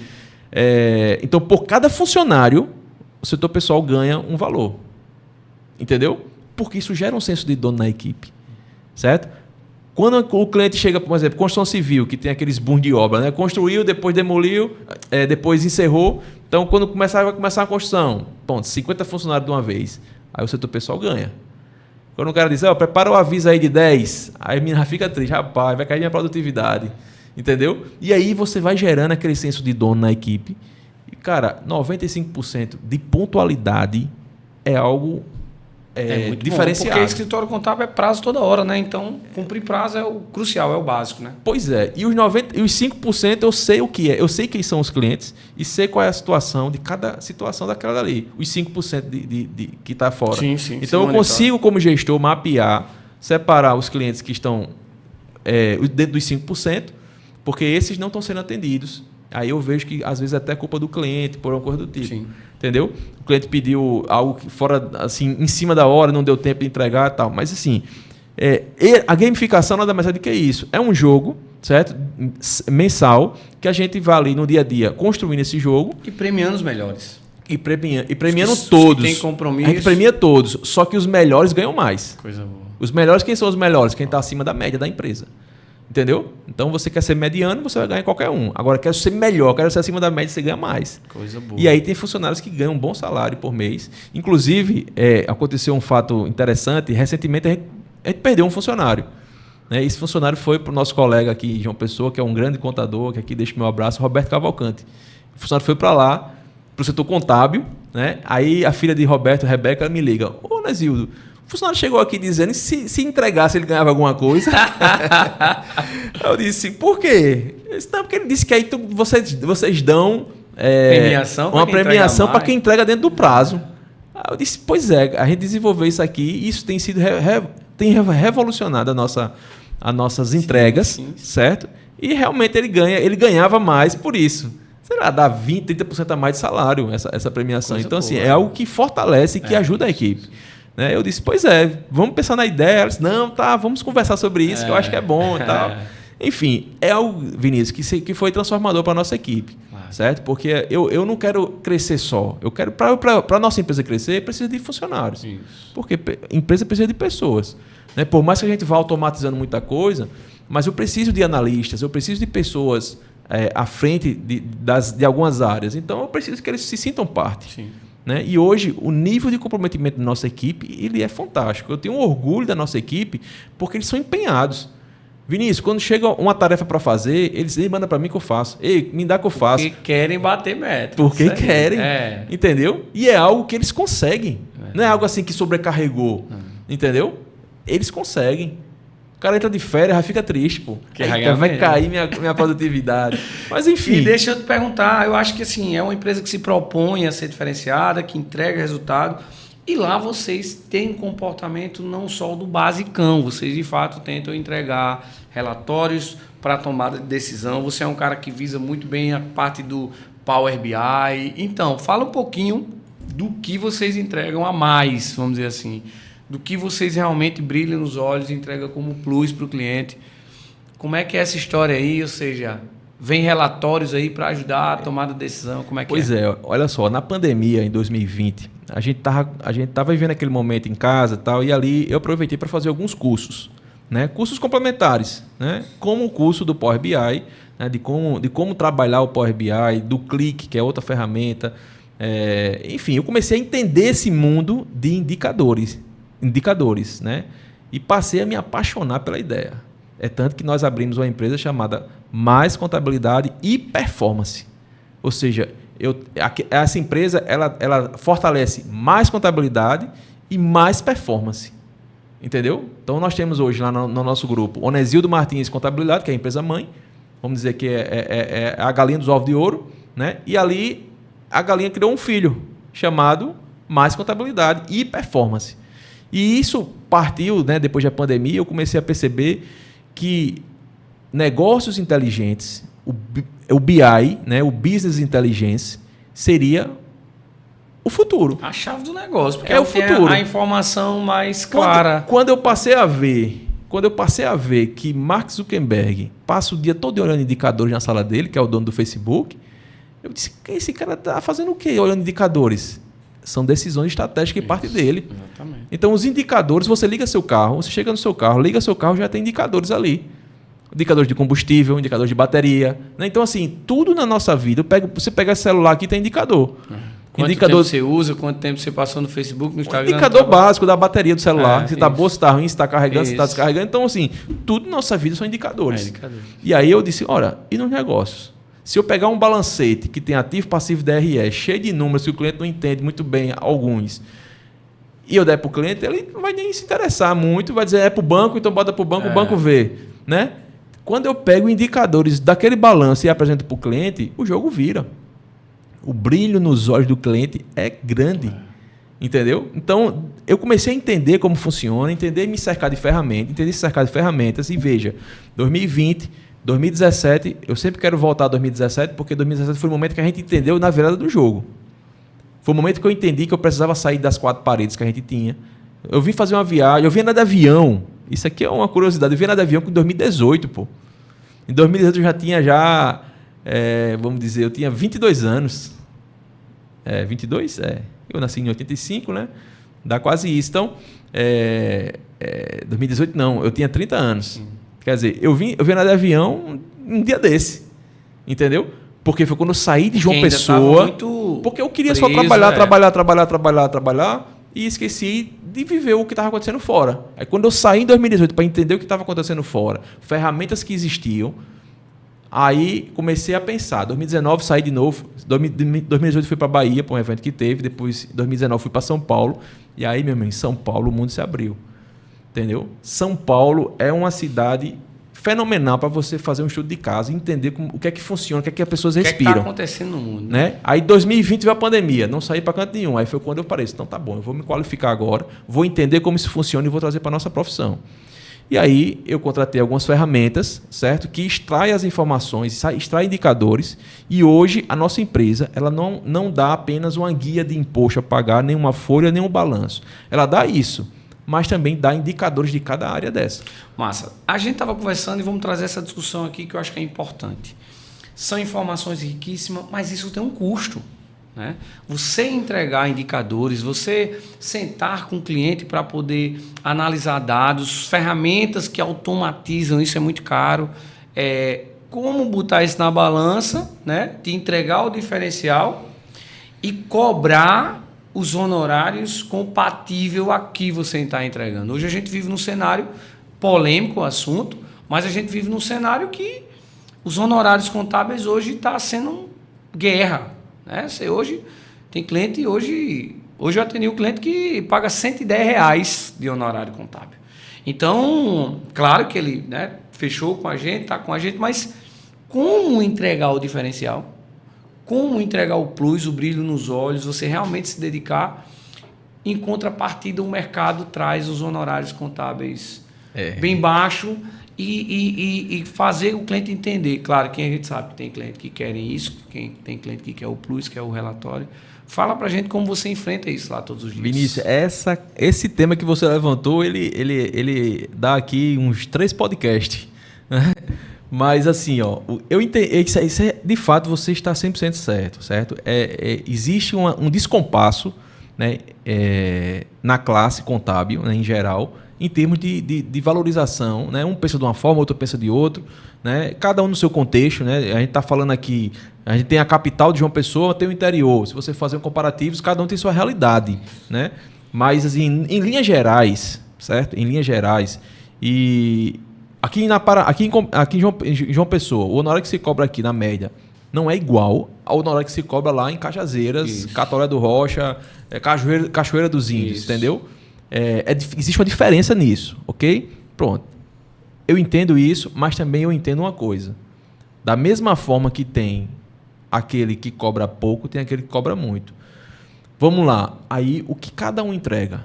Então, por cada funcionário, o setor pessoal ganha um valor. Entendeu? Porque isso gera um senso de dono na equipe. Certo? Quando o cliente chega, por exemplo, construção civil, que tem aqueles boom de obra, né? Construiu, depois demoliu, depois encerrou. Então, quando vai começar a construção, 50 funcionários de uma vez. Aí o setor pessoal ganha. Quando o cara diz, prepara o aviso aí de 10, aí a menina fica triste, rapaz, vai cair minha produtividade. Entendeu? E aí você vai gerando aquele senso de dono na equipe. E, cara, 95% de pontualidade é algo muito diferenciado. Bom, porque escritório contábil é prazo toda hora, né? Então, cumprir prazo é o crucial, é o básico, né? Pois é. E os 5% eu sei o que é. Eu sei quem são os clientes e sei qual é a situação de cada situação daquela dali. Os 5% que está fora. Sim, então, eu consigo, como gestor, mapear, separar os clientes que estão dentro dos 5%, porque esses não estão sendo atendidos. Aí eu vejo que, às vezes, até é culpa do cliente, por uma coisa do tipo. Sim. Entendeu? O cliente pediu algo fora, assim, em cima da hora, não deu tempo de entregar e tal. Mas, assim, a gamificação nada mais é do que isso. É um jogo, certo? Mensal, que a gente vai ali no dia a dia construindo esse jogo. E premiando os melhores. E premiando todos. Tem compromisso. A gente premia todos, só que os melhores ganham mais. Coisa boa. Os melhores, quem são os melhores? Quem está acima da média da empresa. Entendeu? Então, você quer ser mediano, você vai ganhar em qualquer um. Agora, quero ser melhor, quero ser acima da média, você ganha mais. Coisa boa. E aí tem funcionários que ganham um bom salário por mês. Inclusive, aconteceu um fato interessante. Recentemente, a gente perdeu um funcionário. Né? Esse funcionário foi para o nosso colega aqui, João Pessoa, que é um grande contador, que aqui deixa o meu abraço, Roberto Cavalcante. O funcionário foi para lá, para o setor contábil. Né? Aí a filha de Roberto, Rebeca, ela me liga. Ô, Nesildo, o funcionário chegou aqui dizendo que se entregasse ele ganhava alguma coisa. Eu disse, por quê? Eu disse, não, porque ele disse que aí vocês dão uma premiação para quem entrega dentro do prazo. Aí eu disse, pois é, a gente desenvolveu isso aqui e isso tem sido tem revolucionado as nossas entregas, sim. Certo? E realmente ele ganhava mais por isso. Sei lá, dá 20%, 30% a mais de salário essa premiação. Coisa então, boa, assim, é algo que fortalece e que ajuda a equipe. Né? Eu disse, pois é, vamos pensar na ideia. Ela disse, não, tá, vamos conversar sobre isso, que eu acho que é bom e tal. Enfim, é algo, Vinícius, que foi transformador para a nossa equipe. Claro. Certo? Porque eu não quero crescer só. Eu quero, para a nossa empresa crescer, precisa de funcionários. Isso. Porque empresa precisa de pessoas. Né? Por mais que a gente vá automatizando muita coisa, mas eu preciso de analistas, eu preciso de pessoas à frente de algumas áreas. Então, eu preciso que eles se sintam parte. Sim. Né? E hoje, o nível de comprometimento da nossa equipe ele é fantástico. Eu tenho um orgulho da nossa equipe porque eles são empenhados. Vinícius, quando chega uma tarefa para fazer, eles mandam para mim que eu faço. Ei, me dá que eu faço. Porque querem bater meta. Porque querem. Entendeu? E é algo que eles conseguem. Não é algo assim que sobrecarregou. Entendeu? Eles conseguem. O cara entra de férias, já fica triste, pô. Vai cair minha produtividade. Mas enfim. E deixa eu te perguntar, eu acho que assim, é uma empresa que se propõe a ser diferenciada, que entrega resultado. E lá vocês têm um comportamento não só do basicão, vocês de fato tentam entregar relatórios para tomada de decisão. Você é um cara que visa muito bem a parte do Power BI. Então, fala um pouquinho do que vocês entregam a mais, vamos dizer assim. Do que vocês realmente brilham nos olhos e entregam como plus para o cliente. Como é que é essa história aí? Ou seja, vem relatórios aí para ajudar a tomada de decisão? Como é que Pois é, olha só, na pandemia, em 2020, a gente tava vivendo aquele momento em casa e tal, e ali eu aproveitei para fazer alguns cursos, né? Cursos complementares, né? Como o curso do Power BI, né? de como trabalhar o Power BI, do Click, que é outra ferramenta. Enfim, eu comecei a entender esse mundo de indicadores, né? E passei a me apaixonar pela ideia. É tanto que nós abrimos uma empresa chamada Mais Contabilidade e Performance. Ou seja, essa empresa ela fortalece mais contabilidade e mais performance. Entendeu? Então nós temos hoje lá no nosso grupo Onesildo Martins Contabilidade, que é a empresa mãe. Vamos dizer que é a galinha dos ovos de ouro, né? E ali a galinha criou um filho chamado Mais Contabilidade e Performance. E isso partiu, né, depois da pandemia, eu comecei a perceber que negócios inteligentes, o BI, né, o Business Intelligence, seria o futuro. A chave do negócio, porque é o futuro. A informação mais clara. Quando eu passei a ver que Mark Zuckerberg passa o dia todo olhando indicadores na sala dele, que é o dono do Facebook, eu disse, esse cara está fazendo o quê olhando indicadores? São decisões estratégicas que partem dele. Exatamente. Então, os indicadores, você liga seu carro, você chega no seu carro, liga seu carro, já tem indicadores ali. Indicadores de combustível, indicadores de bateria. Né? Então, assim, tudo na nossa vida, você pega o celular aqui, tem indicador. Quanto tempo você usa, quanto tempo você passou no Facebook, no Instagram. Indicador básico da bateria do celular. Se está boa, se está ruim, se está carregando, se está descarregando. Então, assim, tudo na nossa vida são indicadores. E aí eu disse, olha, e nos negócios? Se eu pegar um balancete que tem ativo, passivo, DRE, cheio de números que o cliente não entende muito bem, alguns, e eu der para o cliente, ele não vai nem se interessar muito, vai dizer, é para o banco, então bota para o banco vê. Né? Quando eu pego indicadores daquele balanço e apresento para o cliente, o jogo vira. O brilho nos olhos do cliente é grande. Entendeu? Então, eu comecei a entender como funciona, entender me cercar de ferramentas, e veja, 2020... 2017, eu sempre quero voltar a 2017, porque 2017 foi o momento que a gente entendeu na virada do jogo. Foi o momento que eu entendi que eu precisava sair das 4 paredes que a gente tinha. Eu vim fazer uma viagem, eu vim andar de avião. Isso aqui é uma curiosidade. Eu vim andar de avião em 2018, pô. Em 2018 eu já tinha, vamos dizer, eu tinha 22 anos. 22? Eu nasci em 85, né? Dá quase isso. Então, 2018 não, eu tinha 30 anos. Quer dizer, eu vim andar de avião um dia desse, entendeu? Porque foi quando eu saí de João Pessoa, porque eu queria só trabalhar e esqueci de viver o que estava acontecendo fora. Aí quando eu saí em 2018 para entender o que estava acontecendo fora, ferramentas que existiam, aí comecei a pensar. 2019 saí de novo, 2018 fui para Bahia para um evento que teve, depois 2019 fui para São Paulo, e aí, meu irmão, em São Paulo o mundo se abriu. Entendeu? São Paulo é uma cidade fenomenal para você fazer um estudo de caso e entender o que é que funciona, o que é que as pessoas respiram. O que está acontecendo no mundo? Né? Aí 2020 veio a pandemia, não saí para canto nenhum. Aí foi quando eu parei. Então tá bom, eu vou me qualificar agora, vou entender como isso funciona e vou trazer para a nossa profissão. E aí eu contratei algumas ferramentas, certo? Que extraem as informações, extraem indicadores, e hoje a nossa empresa ela não dá apenas uma guia de imposto a pagar, nem uma folha, nem um balanço. Ela dá isso, mas também dá indicadores de cada área dessa. Massa. A gente estava conversando e vamos trazer essa discussão aqui que eu acho que é importante. São informações riquíssimas, mas isso tem um custo. Né? Você entregar indicadores, você sentar com o cliente para poder analisar dados, ferramentas que automatizam, isso é muito caro. Como botar isso na balança, né? De entregar o diferencial e cobrar os honorários compatível a que você está entregando. Hoje a gente vive num cenário polêmico o assunto, mas a gente vive num cenário que os honorários contábeis hoje está sendo guerra. Né? Você hoje tem cliente, hoje eu atendi um cliente que paga R$110 de honorário contábil. Então, claro que ele, né, fechou com a gente, está com a gente, mas como entregar o diferencial? Como entregar o plus, o brilho nos olhos, você realmente se dedicar? Em contrapartida, o mercado traz os honorários contábeis bem baixo e fazer o cliente entender. Claro que a gente sabe que tem cliente que querem isso, tem cliente que quer o plus, quer o relatório. Fala pra gente como você enfrenta isso lá todos os dias. Vinícius, esse tema que você levantou, ele dá aqui uns 3 podcasts. Mas assim, ó, eu entendo, isso é, de fato você está 100% certo? Existe um descompasso, né, na classe contábil, né, em geral, em termos de valorização, né? Um pensa de uma forma, outro pensa de outro, né? Cada um no seu contexto, né? A gente está falando aqui, a gente tem a capital de João Pessoa, tem o interior. Se você fazer um comparativo, cada um tem sua realidade, né? Mas assim, em linhas gerais, certo? Em linhas gerais, e aqui em João Pessoa, o honorário que se cobra aqui na média não é igual ao honorário que se cobra lá em Cajazeiras, Catolé do Rocha, Cachoeira dos Índios, entendeu? Existe uma diferença nisso, ok? Pronto. Eu entendo isso, mas também eu entendo uma coisa. Da mesma forma que tem aquele que cobra pouco, tem aquele que cobra muito. Vamos lá. Aí, o que cada um entrega?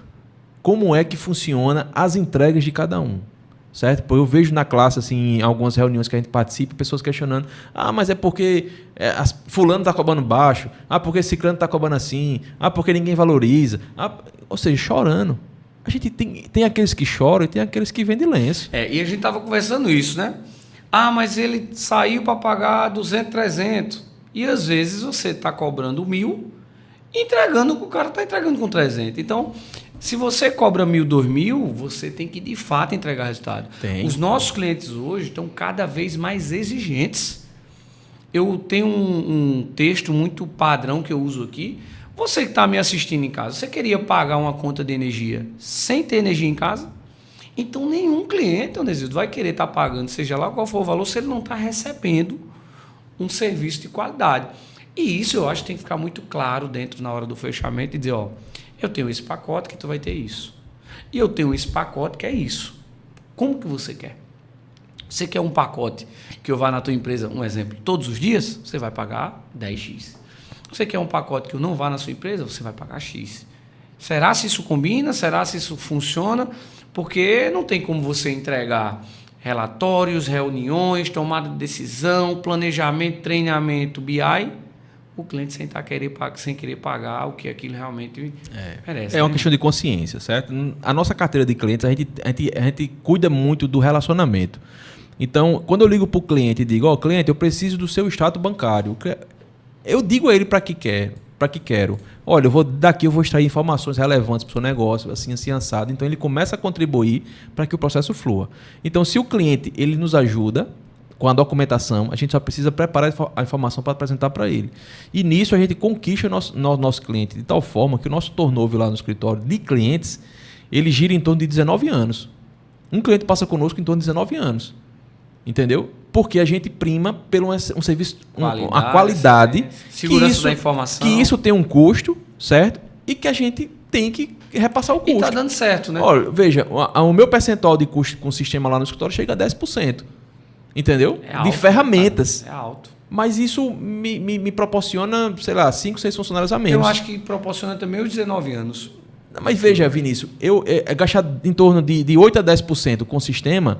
Como é que funciona as entregas de cada um? Certo? Porque eu vejo na classe, assim, em algumas reuniões que a gente participa, pessoas questionando: mas é porque fulano está cobrando baixo, porque ciclano está cobrando assim, porque ninguém valoriza. Ou seja, chorando. A gente tem aqueles que choram e tem aqueles que vendem lenço. E a gente estava conversando isso, né? Mas ele saiu para pagar 200, 300. E às vezes você está cobrando 1.000, entregando o que o cara está entregando com 300. Então, se você cobra 1.000, 2.000, você tem que de fato entregar resultado. Os nossos clientes hoje estão cada vez mais exigentes. Eu tenho um texto muito padrão que eu uso aqui. Você que está me assistindo em casa, você queria pagar uma conta de energia sem ter energia em casa? Então, nenhum cliente, Onesíldo, vai querer estar pagando, seja lá qual for o valor, se ele não está recebendo um serviço de qualidade. E isso eu acho que tem que ficar muito claro dentro na hora do fechamento e dizer, eu tenho esse pacote que tu vai ter isso. E eu tenho esse pacote que é isso. Como que você quer? Você quer um pacote que eu vá na tua empresa, um exemplo, todos os dias? Você vai pagar 10x. Você quer um pacote que eu não vá na sua empresa? Você vai pagar X. Será se isso combina? Será se isso funciona? Porque não tem como você entregar relatórios, reuniões, tomada de decisão, planejamento, treinamento, BI, o cliente sem querer pagar o que aquilo realmente merece. É uma questão de consciência, certo? A nossa carteira de clientes, a gente cuida muito do relacionamento. Então, quando eu ligo para o cliente e digo, cliente, eu preciso do seu extrato bancário. Eu digo a ele para que quero. Olha, daqui eu vou extrair informações relevantes para o seu negócio, assim assado. Então, ele começa a contribuir para que o processo flua. Então, se o cliente ele nos ajuda com a documentação, a gente só precisa preparar a informação para apresentar para ele. E nisso, a gente conquista o nosso cliente de tal forma que o nosso turnover lá no escritório de clientes, ele gira em torno de 19 anos. Um cliente passa conosco em torno de 19 anos. Entendeu? Porque a gente prima pelo um serviço, a qualidade, segurança da informação. Que isso tem um custo, certo? E que a gente tem que repassar o custo. E está dando certo, né? Olha, veja, o meu percentual de custo com o sistema lá no escritório chega a 10%. Entendeu? É alto, de ferramentas. É alto. Mas isso me proporciona, sei lá, 5, 6 funcionários a menos. Eu acho que proporciona também os 19 anos. Mas veja, Vinícius, gastar em torno de 8 a 10% com o sistema.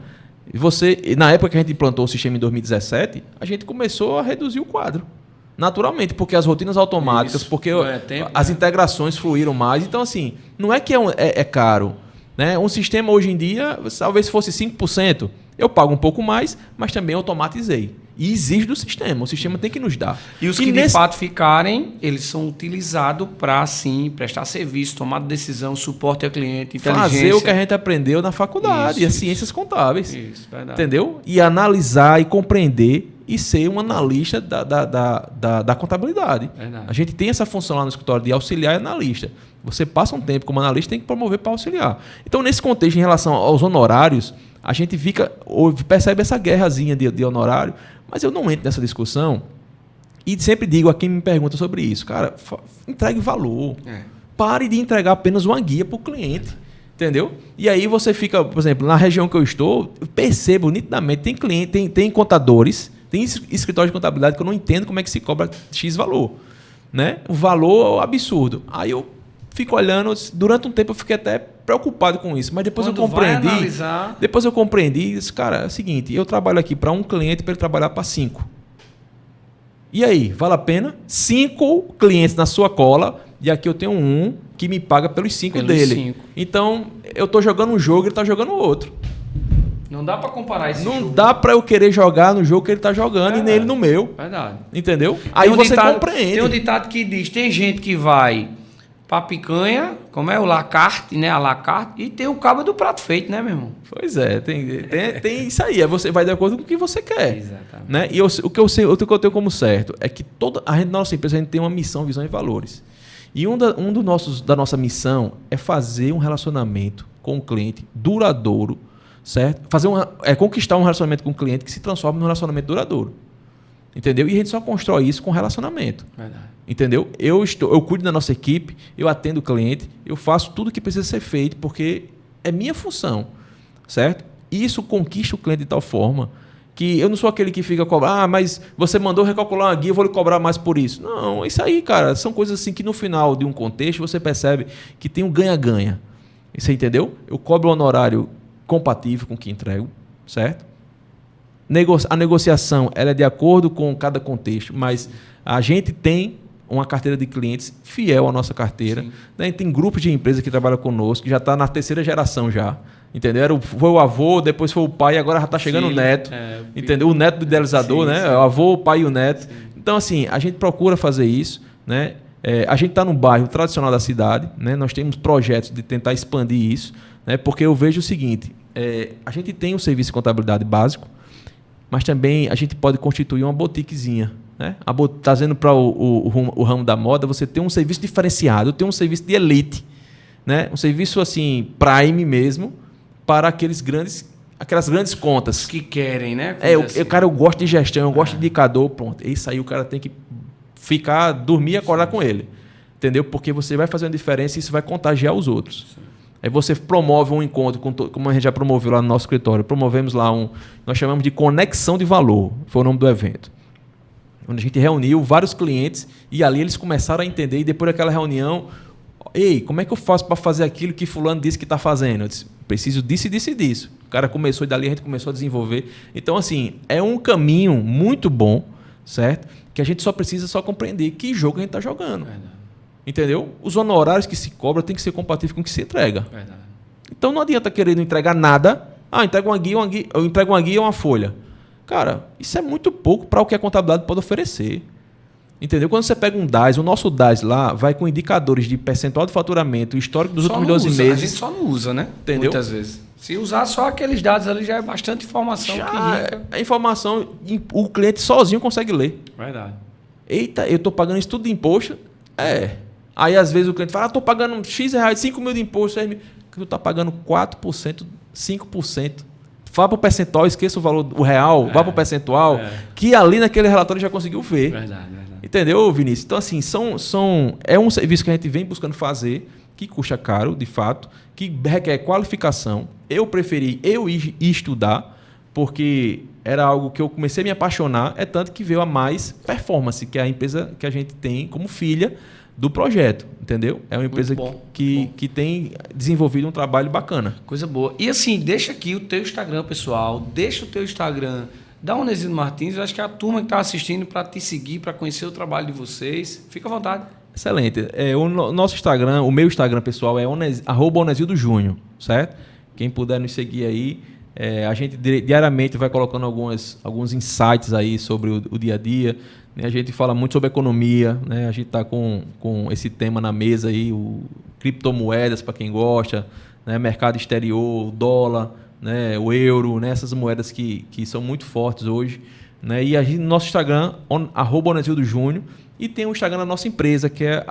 Na época que a gente implantou o sistema em 2017, a gente começou a reduzir o quadro. Naturalmente, porque as rotinas automáticas, porque as integrações fluíram mais. Então, assim, não é que é caro. Né? Um sistema hoje em dia, talvez fosse 5%. Eu pago um pouco mais, mas também automatizei. E exige do sistema. O sistema tem que nos dar. E os que de fato ficarem, eles são utilizados para, sim, prestar serviço, tomar decisão, suporte ao cliente, inteligência. Fazer o que a gente aprendeu na faculdade, as ciências contábeis. Isso, verdade. Entendeu? E analisar e compreender e ser um analista da contabilidade. Verdade. A gente tem essa função lá no escritório de auxiliar e analista. Você passa um tempo como analista, tem que promover para auxiliar. Então, nesse contexto, em relação aos honorários, a gente percebe essa guerrazinha de honorário, mas eu não entro nessa discussão e sempre digo a quem me pergunta sobre isso, cara, entregue valor. Pare de entregar apenas uma guia para o cliente. Entendeu? E aí você fica, por exemplo, na região que eu estou, eu percebo nitidamente, tem cliente, tem contadores, tem escritório de contabilidade que eu não entendo como é que se cobra X valor. Né? O valor é absurdo. Aí eu fico olhando, durante um tempo eu fiquei até preocupado com isso, mas depois eu compreendi. Depois eu compreendi e disse, cara, é o seguinte, eu trabalho aqui para um cliente para ele trabalhar para 5. E aí, vale a pena? 5 clientes na sua cola, e aqui eu tenho um que me paga pelos 5 dele. 5. Então, eu estou jogando um jogo e ele está jogando outro. Não dá para comparar esse jogo. Não dá para eu querer jogar no jogo que ele está jogando e nele no meu. Verdade. Entendeu? Aí você compreende. Tem um ditado que diz, tem gente que vai para picanha, como é o lacarte, né? A lacarte, e tem o cabo do prato feito, né, meu irmão? Pois é, tem isso aí. Você vai de acordo com o que você quer. Exatamente. Né? E o que eu tenho como certo é que na nossa empresa a gente tem uma missão, visão e valores. E da nossa missão é fazer um relacionamento com o cliente duradouro, certo? Conquistar um relacionamento com o cliente que se transforme num relacionamento duradouro. Entendeu? E a gente só constrói isso com relacionamento. Verdade. Entendeu? Eu cuido da nossa equipe, eu atendo o cliente, eu faço tudo o que precisa ser feito, porque é minha função, certo? E isso conquista o cliente de tal forma que eu não sou aquele que fica cobrando, mas você mandou recalcular uma guia, eu vou lhe cobrar mais por isso. Não, isso aí, cara, são coisas assim que no final de um contexto você percebe que tem um ganha-ganha. Você entendeu? Eu cobro um honorário compatível com o que entrego, certo? A negociação ela é de acordo com cada contexto, mas a gente tem uma carteira de clientes fiel à nossa carteira. Né? Tem grupos de empresas que trabalham conosco, que já está na 3ª geração já. Entendeu? Foi o avô, depois foi o pai, agora já está chegando o neto. Entendeu? O neto do idealizador, né? O avô, o pai e o neto. Sim. Então, assim, a gente procura fazer isso, né? A gente está num bairro tradicional da cidade, né? Nós temos projetos de tentar expandir isso, né? Porque eu vejo o seguinte, a gente tem um serviço de contabilidade básico, mas também a gente pode constituir uma boutiquezinha. Né? Trazendo para o ramo da moda, você tem um serviço diferenciado, tem um serviço de elite, né? Um serviço assim, prime mesmo, para aquelas grandes contas. Que querem, né? Cara, eu gosto de gestão, eu gosto de indicador, pronto. Isso aí o cara tem que dormir e acordar com ele. Entendeu? Porque você vai fazer uma diferença e isso vai contagiar os outros. Sim. Aí você promove um encontro, como a gente já promoveu lá no nosso escritório. Promovemos lá nós chamamos de Conexão de Valor, foi o nome do evento. Onde a gente reuniu vários clientes e ali eles começaram a entender. E depois daquela reunião, ei, como é que eu faço para fazer aquilo que fulano disse que está fazendo? Eu disse, preciso disso e disso e disso. O cara começou e dali a gente começou a desenvolver. Então, assim, é um caminho muito bom, certo? Que a gente só precisa compreender que jogo a gente está jogando. Verdade. Entendeu? Os honorários que se cobra tem que ser compatível com o que se entrega. Verdade. Então não adianta querer não entregar nada. Entrega uma guia, eu entrego uma guia e uma folha. Cara, isso é muito pouco para o que a contabilidade pode oferecer. Entendeu? Quando você pega um DAS, o nosso DAS lá vai com indicadores de percentual de faturamento, histórico dos últimos 12 meses. A gente só não usa, né? Entendeu? Muitas vezes. Se usar só aqueles dados ali já é bastante informação. A informação, o cliente sozinho consegue ler. Verdade. Eita, eu estou pagando isso tudo de imposto? Aí às vezes o cliente fala, estou pagando X reais, 5 mil de imposto, 6 mil. Tu está pagando 4%, 5%. Vá para o percentual, esqueça o valor, o real, vá para o percentual, que ali naquele relatório já conseguiu ver. Verdade. Entendeu, Vinícius? Então, assim, é um serviço que a gente vem buscando fazer, que custa caro, de fato, que requer qualificação. Eu preferi ir estudar, porque era algo que eu comecei a me apaixonar, tanto que veio a Mais Performance, que é a empresa que a gente tem como filha do projeto, entendeu? É uma empresa que tem desenvolvido um trabalho bacana. Coisa boa. E assim, deixa aqui o teu Instagram, pessoal. Deixa o teu Instagram da Onesídio Martins. Eu acho que é a turma que está assistindo para te seguir, para conhecer o trabalho de vocês. Fica à vontade. Excelente. O nosso Instagram, o meu Instagram pessoal é @Onesídio Júnior, certo? Quem puder nos seguir aí. A gente diariamente vai colocando alguns insights aí sobre o dia a dia. A gente fala muito sobre economia, né? A gente está com esse tema na mesa aí, o criptomoedas para quem gosta, né? Mercado exterior, o dólar, né? O euro, né? Essas moedas que são muito fortes hoje. Né? E a gente, no nosso Instagram, @Onesídio Júnior, e tem o Instagram da nossa empresa, que é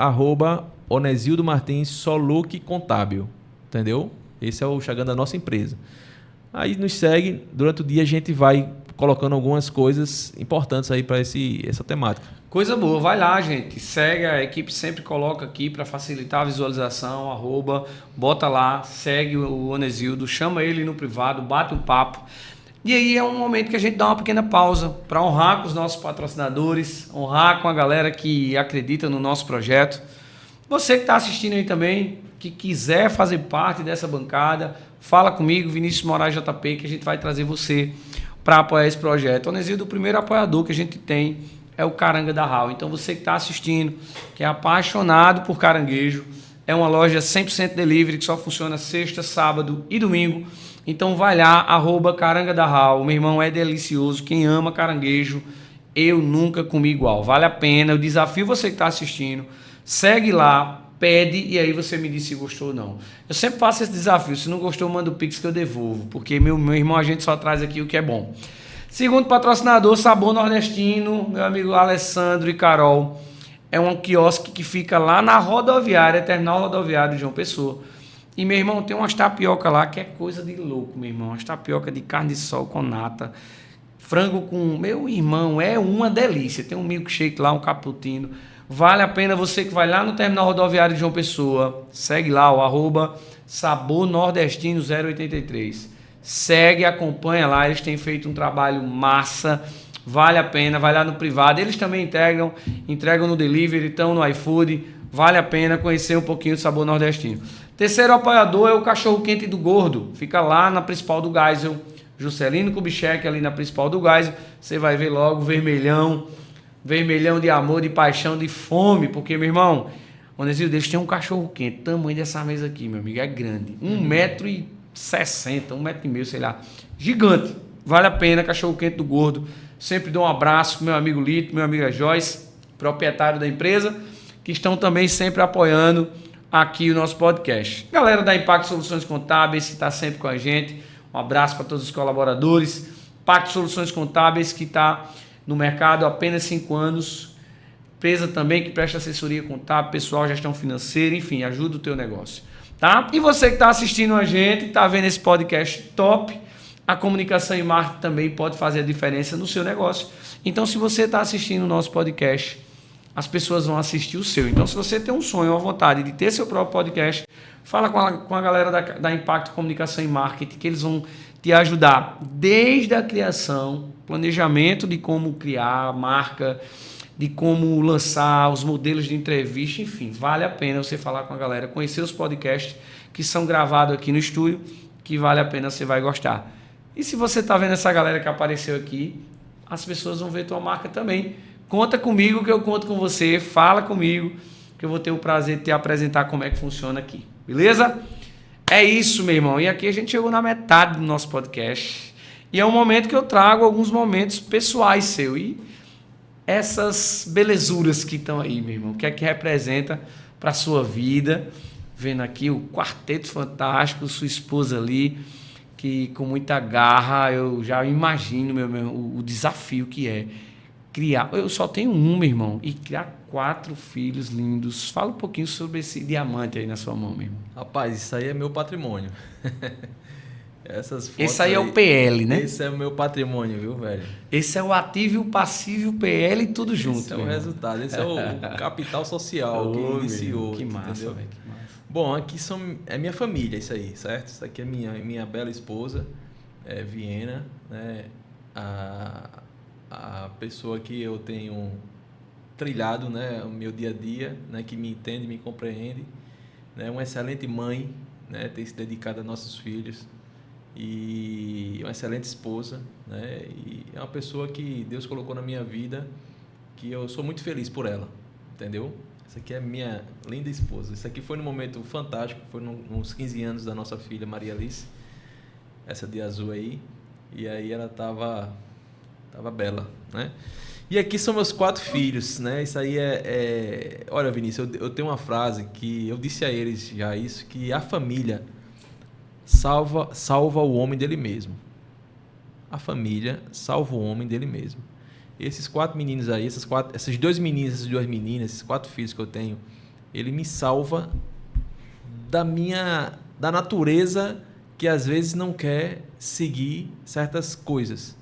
@Onesídio Martins Soluc Contábil. Entendeu? Esse é o Instagram da nossa empresa. Aí nos segue, durante o dia a gente vai colocando algumas coisas importantes aí para essa temática. Coisa boa, vai lá, gente. Segue, a equipe sempre coloca aqui para facilitar a visualização, bota lá, segue o Onesildo, chama ele no privado, bate um papo. E aí é um momento que a gente dá uma pequena pausa para honrar com os nossos patrocinadores, honrar com a galera que acredita no nosso projeto. Você que está assistindo aí também, que quiser fazer parte dessa bancada, fala comigo, Vinícius Moraes JP, que a gente vai trazer você para apoiar esse projeto. Onesildo, o primeiro apoiador que a gente tem é o Caranga da Hall. Então você que está assistindo, que é apaixonado por caranguejo, é uma loja 100% delivery que só funciona sexta, sábado e domingo. Então vai lá, @Caranga da Hall. Meu irmão, é delicioso. Quem ama caranguejo, eu nunca comi igual. Vale a pena. Eu desafio você que está assistindo. Segue lá, pede e aí você me diz se gostou ou não. Eu sempre faço esse desafio. Se não gostou, manda o Pix que eu devolvo. Porque meu irmão, a gente só traz aqui o que é bom. Segundo patrocinador, Sabor Nordestino, meu amigo Alessandro e Carol. É um quiosque que fica lá na rodoviária, terminal rodoviário de João Pessoa. E, meu irmão, tem umas tapioca lá que é coisa de louco, meu irmão. Umas tapioca de carne de sol com nata. Frango com... Meu irmão, é uma delícia. Tem um milkshake lá, um cappuccino. Vale a pena você que vai lá no terminal rodoviário de João Pessoa. Segue lá o @Sabor Nordestino 083. Segue, acompanha lá, eles têm feito um trabalho massa, vale a pena, vai lá no privado, eles também entregam no delivery, estão no iFood, vale a pena conhecer um pouquinho do Sabor Nordestino. Terceiro apoiador é o Cachorro Quente do Gordo, fica lá na principal do Geisel, Juscelino Kubitschek, ali na principal do Geisel, você vai ver logo vermelhão de amor, de paixão, de fome, porque, meu irmão, Onesildo, eles têm um cachorro quente, tamanho dessa mesa aqui, meu amigo, é grande, 1,60 m, 1,5 m, sei lá. Gigante. Vale a pena, Cachorro Quente do Gordo. Sempre dou um abraço pro meu amigo Lito, meu amigo Joyce, proprietário da empresa, que estão também sempre apoiando aqui o nosso podcast. Galera da Impacto Soluções Contábeis, que está sempre com a gente. Um abraço para todos os colaboradores. Impacto Soluções Contábeis, que está no mercado há apenas 5 anos. Empresa também que presta assessoria contábil, pessoal, gestão financeira, enfim, ajuda o teu negócio. Tá? E você que está assistindo a gente, está vendo esse podcast top, a comunicação e marketing também pode fazer a diferença no seu negócio. Então, se você está assistindo o nosso podcast, as pessoas vão assistir o seu. Então, se você tem um sonho, uma vontade de ter seu próprio podcast, fala com a galera da Impacto Comunicação e Marketing, que eles vão te ajudar desde a criação, planejamento de como criar a marca, de como lançar os modelos de entrevista, enfim, vale a pena você falar com a galera, conhecer os podcasts que são gravados aqui no estúdio, que vale a pena, você vai gostar. E se você está vendo essa galera que apareceu aqui, as pessoas vão ver tua marca também. Conta comigo que eu conto com você, fala comigo, que eu vou ter o prazer de te apresentar como é que funciona aqui, beleza? É isso, meu irmão, e aqui a gente chegou na metade do nosso podcast, e é um momento que eu trago alguns momentos pessoais seus, e essas belezuras que estão aí, meu irmão, o que é que representa para a sua vida, vendo aqui o Quarteto Fantástico, sua esposa ali, que com muita garra, eu já imagino o desafio que é criar, eu só tenho um, meu irmão, e criar 4 filhos lindos. Fala um pouquinho sobre esse diamante aí na sua mão, meu irmão. Rapaz, isso aí é meu patrimônio. Essas fotos esse aí é o PL, né? Esse é o meu patrimônio, viu, velho? Esse é o ativo e o passivo, o PL e tudo junto. Esse é o resultado, esse é o capital social que iniciou. Que massa, entendeu? velho, que massa. Bom, aqui é minha família, isso aí, certo? Isso aqui é minha bela esposa, Viena, né? A pessoa que eu tenho trilhado, né? O meu dia a dia, né? Que me entende, me compreende, né? Uma excelente mãe, né? Tem se dedicado a nossos filhos. E uma excelente esposa, né? E é uma pessoa que Deus colocou na minha vida, que eu sou muito feliz por ela, entendeu? Essa aqui é minha linda esposa. Isso aqui foi num momento fantástico, foi nos 15 anos da nossa filha Maria Alice, essa de azul aí, e aí ela tava bela, né? E aqui são meus 4 filhos, né? Isso aí olha, Vinícius, eu tenho uma frase que eu disse a eles já isso, que a família salva o homem dele mesmo. A família salva o homem dele mesmo. Esses 4 meninos aí, esses 2 meninos, essas 2 meninas, esses 4 filhos que eu tenho, ele me salva da natureza que às vezes não quer seguir certas coisas.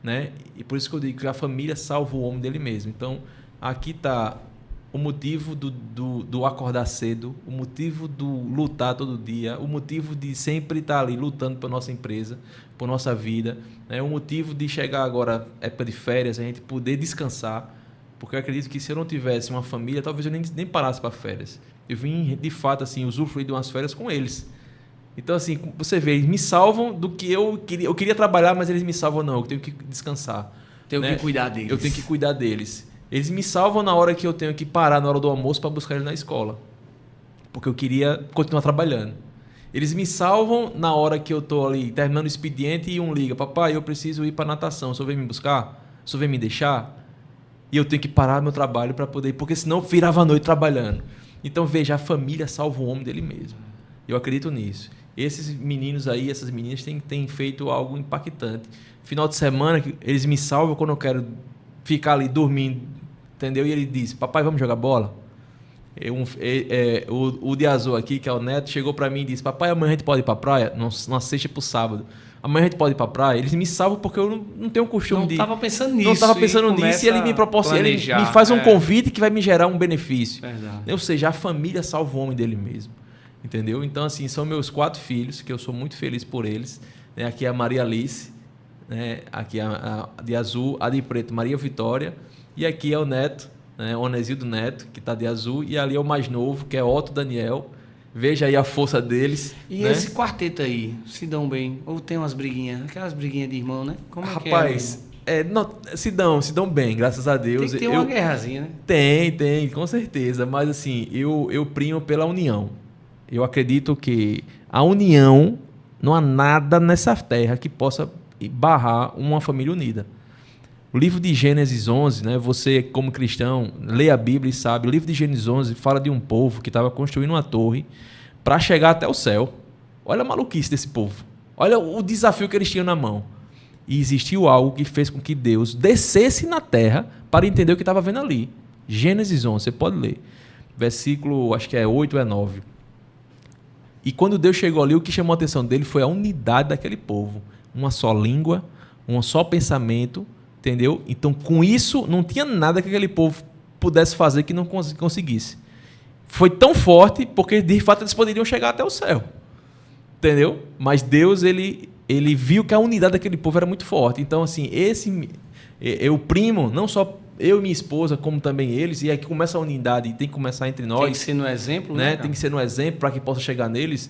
né? E por isso que eu digo que a família salva o homem dele mesmo. Então, aqui está o motivo do acordar cedo, o motivo do lutar todo dia, o motivo de sempre estar ali lutando por nossa empresa, por nossa vida, né? O motivo de chegar agora, época de férias, a gente poder descansar, porque eu acredito que se eu não tivesse uma família, talvez eu nem parasse para férias. Eu vim, de fato, assim, usufruir de umas férias com eles. Então, assim, você vê, eles me salvam do que eu queria. Eu queria trabalhar, mas eles me salvam não, eu tenho que descansar. Tenho que cuidar deles. Eu tenho que cuidar deles. Eles me salvam na hora que eu tenho que parar na hora do almoço para buscar eles na escola. Porque eu queria continuar trabalhando. Eles me salvam na hora que eu estou ali terminando o expediente e um liga: papai, eu preciso ir para natação, o senhor vem me buscar? O senhor vem me deixar? E eu tenho que parar meu trabalho para poder ir, porque senão eu virava a noite trabalhando. Então, veja, a família salva o homem dele mesmo. Eu acredito nisso. Esses meninos aí, essas meninas têm feito algo impactante. Final de semana, eles me salvam quando eu quero ficar ali dormindo, entendeu? E ele diz: papai, vamos jogar bola? O de azul aqui, que é o Neto, chegou para mim e disse: papai, amanhã a gente pode ir para a praia? Numa sexta para o sábado. Amanhã a gente pode ir para a praia? Eles me salvam porque eu não tenho o costume de... Não estava pensando nisso. Não estava pensando nisso e ele me proporciona, ele me faz um convite que vai me gerar um benefício. Verdade. Ou seja, a família salva o homem dele mesmo. Entendeu? Então, assim, são meus 4 filhos, que eu sou muito feliz por eles. Né? Aqui é a Maria Alice, né? Aqui é a de azul, a de preto, Maria Vitória. E aqui é o Neto, né? Onesildo Neto, que está de azul. E ali é o mais novo, que é Otto Daniel. Veja aí a força deles. E né? esse quarteto aí, se dão bem? Ou tem umas briguinhas? Aquelas briguinhas de irmão, né? Como é Rapaz, que é? não, se dão bem, graças a Deus. Tem que ter uma guerrazinha, né? Tem, com certeza. Mas assim, eu primo pela união. Eu acredito que a união, não há nada nessa terra que possa barrar uma família unida. O livro de Gênesis 11, né, você como cristão, lê a Bíblia e sabe, o livro de Gênesis 11 fala de um povo que estava construindo uma torre para chegar até o céu. Olha a maluquice desse povo. Olha o desafio que eles tinham na mão. E existiu algo que fez com que Deus descesse na terra para entender o que estava vendo ali. Gênesis 11, você pode ler. Versículo, acho que é 8 ou é 9. E quando Deus chegou ali, o que chamou a atenção dele foi a unidade daquele povo. Uma só língua, um só pensamento, entendeu? Então, com isso, não tinha nada que aquele povo pudesse fazer que não conseguisse. Foi tão forte porque, de fato, eles poderiam chegar até o céu. Entendeu? Mas Deus, ele viu que a unidade daquele povo era muito forte. Então, assim, eu primo, não só eu e minha esposa, como também eles, e aqui começa a unidade, e tem que começar entre nós. Tem que ser no exemplo, né? Tem que ser no exemplo para que possa chegar neles.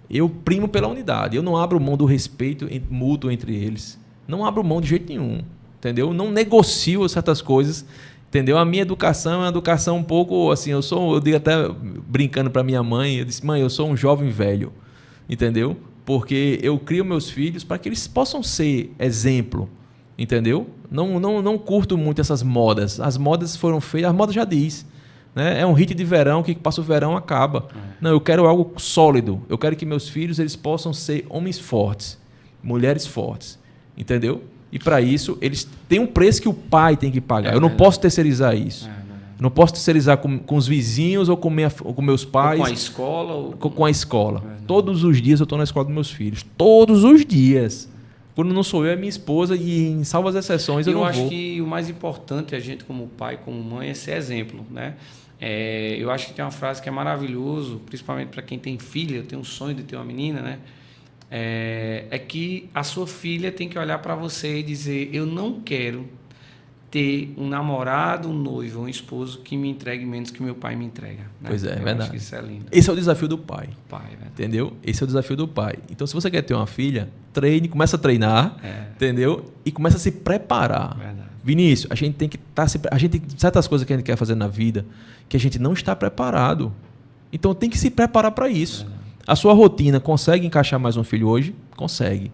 Eu primo pela unidade. Eu não abro mão do respeito mútuo entre eles. Não abro mão de jeito nenhum. Entendeu? Não negocio certas coisas. Entendeu? A minha educação é uma educação um pouco assim, eu digo até brincando para minha mãe, eu disse: mãe, eu sou um jovem velho. Entendeu? Porque eu crio meus filhos para que eles possam ser exemplo. Entendeu? Não curto muito essas modas. As modas foram feitas, a moda já diz. Né? É um hit de verão, que passa o verão, acaba. Não, eu quero algo sólido. Eu quero que meus filhos eles possam ser homens fortes, mulheres fortes. Entendeu? E para isso, eles têm um preço que o pai tem que pagar. Eu não posso terceirizar isso. Não posso terceirizar com os vizinhos ou com meus pais. Ou com a escola. Com a escola. Todos os dias eu estou na escola dos meus filhos. Todos os dias. Quando não sou eu, é minha esposa, e em salvas exceções eu não vou. Eu acho que o mais importante, a gente como pai, como mãe, é ser exemplo, né? Eu acho que tem uma frase que é maravilhoso, principalmente para quem tem filha, eu tenho um sonho de ter uma menina, né? É que a sua filha tem que olhar para você e dizer: eu não quero ter um namorado, um noivo, um esposo que me entregue menos que meu pai me entrega. Né? Pois é, eu verdade. Acho que isso é lindo. Esse é o desafio do pai. Verdade. Entendeu? Esse é o desafio do pai. Então, se você quer ter uma filha, treine, começa a treinar, entendeu? E começa a se preparar. Verdade. Vinícius, a gente tem que estar a gente tem certas coisas que a gente quer fazer na vida que a gente não está preparado. Então, tem que se preparar para isso. Verdade. A sua rotina consegue encaixar mais um filho hoje? Consegue.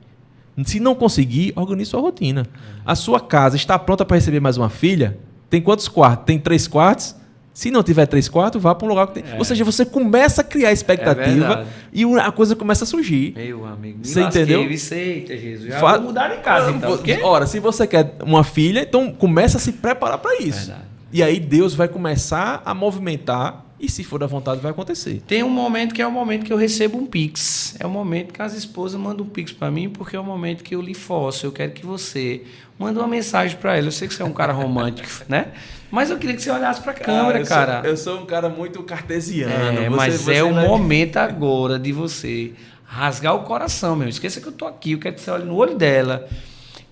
Se não conseguir, organize sua rotina. A sua casa está pronta para receber mais uma filha? Tem quantos quartos? Tem 3 quartos? Se não tiver 3 quartos, vá para um lugar que tem. Ou seja, você começa a criar expectativa e a coisa começa a surgir. Meu amigo, você entendeu? Eita, Jesus. Já vou mudar em casa, então. Ora, se você quer uma filha, então começa a se preparar para isso. Verdade. E aí Deus vai começar a movimentar E se for da vontade, vai acontecer. Tem um momento que é o momento que eu recebo um Pix. É o momento que as esposas mandam um Pix para mim, porque é o momento que eu lhe forço. Eu quero que você mande uma mensagem para ela. Eu sei que você é um cara romântico, né? Mas eu queria que você olhasse para a câmera, cara. Eu sou um cara muito cartesiano. Mas é o momento agora de você rasgar o coração, meu. Esqueça que eu tô aqui. Eu quero que você olhe no olho dela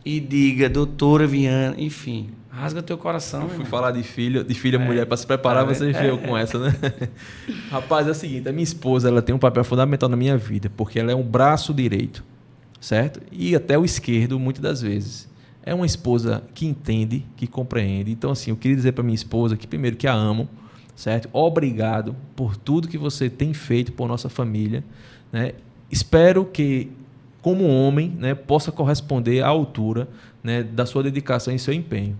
e diga, doutora Viana, enfim... Rasga teu coração. Eu fui falar de filha mulher para se preparar, você veio com essa, né? Rapaz, é o seguinte, a minha esposa, ela tem um papel fundamental na minha vida, porque ela é um braço direito, certo? E até o esquerdo, muitas das vezes. É uma esposa que entende, que compreende. Então, assim, eu queria dizer para minha esposa que, primeiro, que a amo, certo? Obrigado por tudo que você tem feito por nossa família, né? Espero que, como homem, né, possa corresponder à altura, né, da sua dedicação e seu empenho.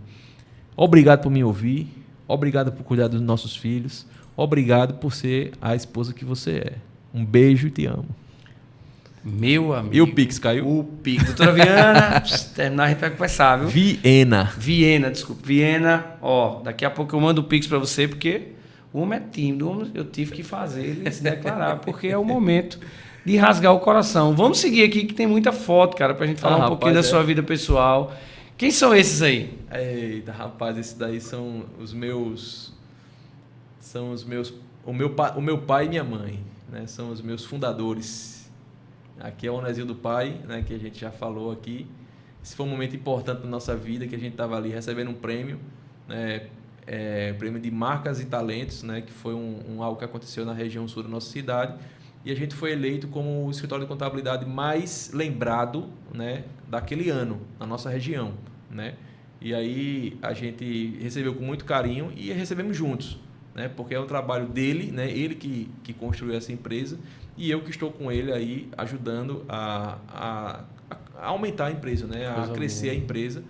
Obrigado por me ouvir, obrigado por cuidar dos nossos filhos, obrigado por ser a esposa que você é. Um beijo e te amo. Meu amigo. E o Pix caiu? O Pix. Doutora Viana, terminar a gente vai conversar, viu? Viena, desculpa. Viena, ó, daqui a pouco eu mando o Pix para você, porque o homem é tímido, eu tive que fazer ele se declarar, porque é o momento de rasgar o coração. Vamos seguir aqui que tem muita foto, cara, pra gente falar um pouquinho da sua vida pessoal. Quem são esses aí? Eita, rapaz, esses daí são os meus... O meu pai e minha mãe, né? São os meus fundadores. Aqui é o Onésil do Pai, né? Que a gente já falou aqui. Esse foi um momento importante na nossa vida, que a gente estava ali recebendo um prêmio, né? Prêmio de marcas e talentos, né? Que foi algo que aconteceu na região sul da nossa cidade. E a gente foi eleito como o escritório de contabilidade mais lembrado, né, daquele ano, na nossa região, né? E aí a gente recebeu com muito carinho e recebemos juntos, né? Porque é um trabalho dele, né? Ele que construiu essa empresa e eu que estou com ele aí ajudando a aumentar a empresa, né? A crescer a empresa.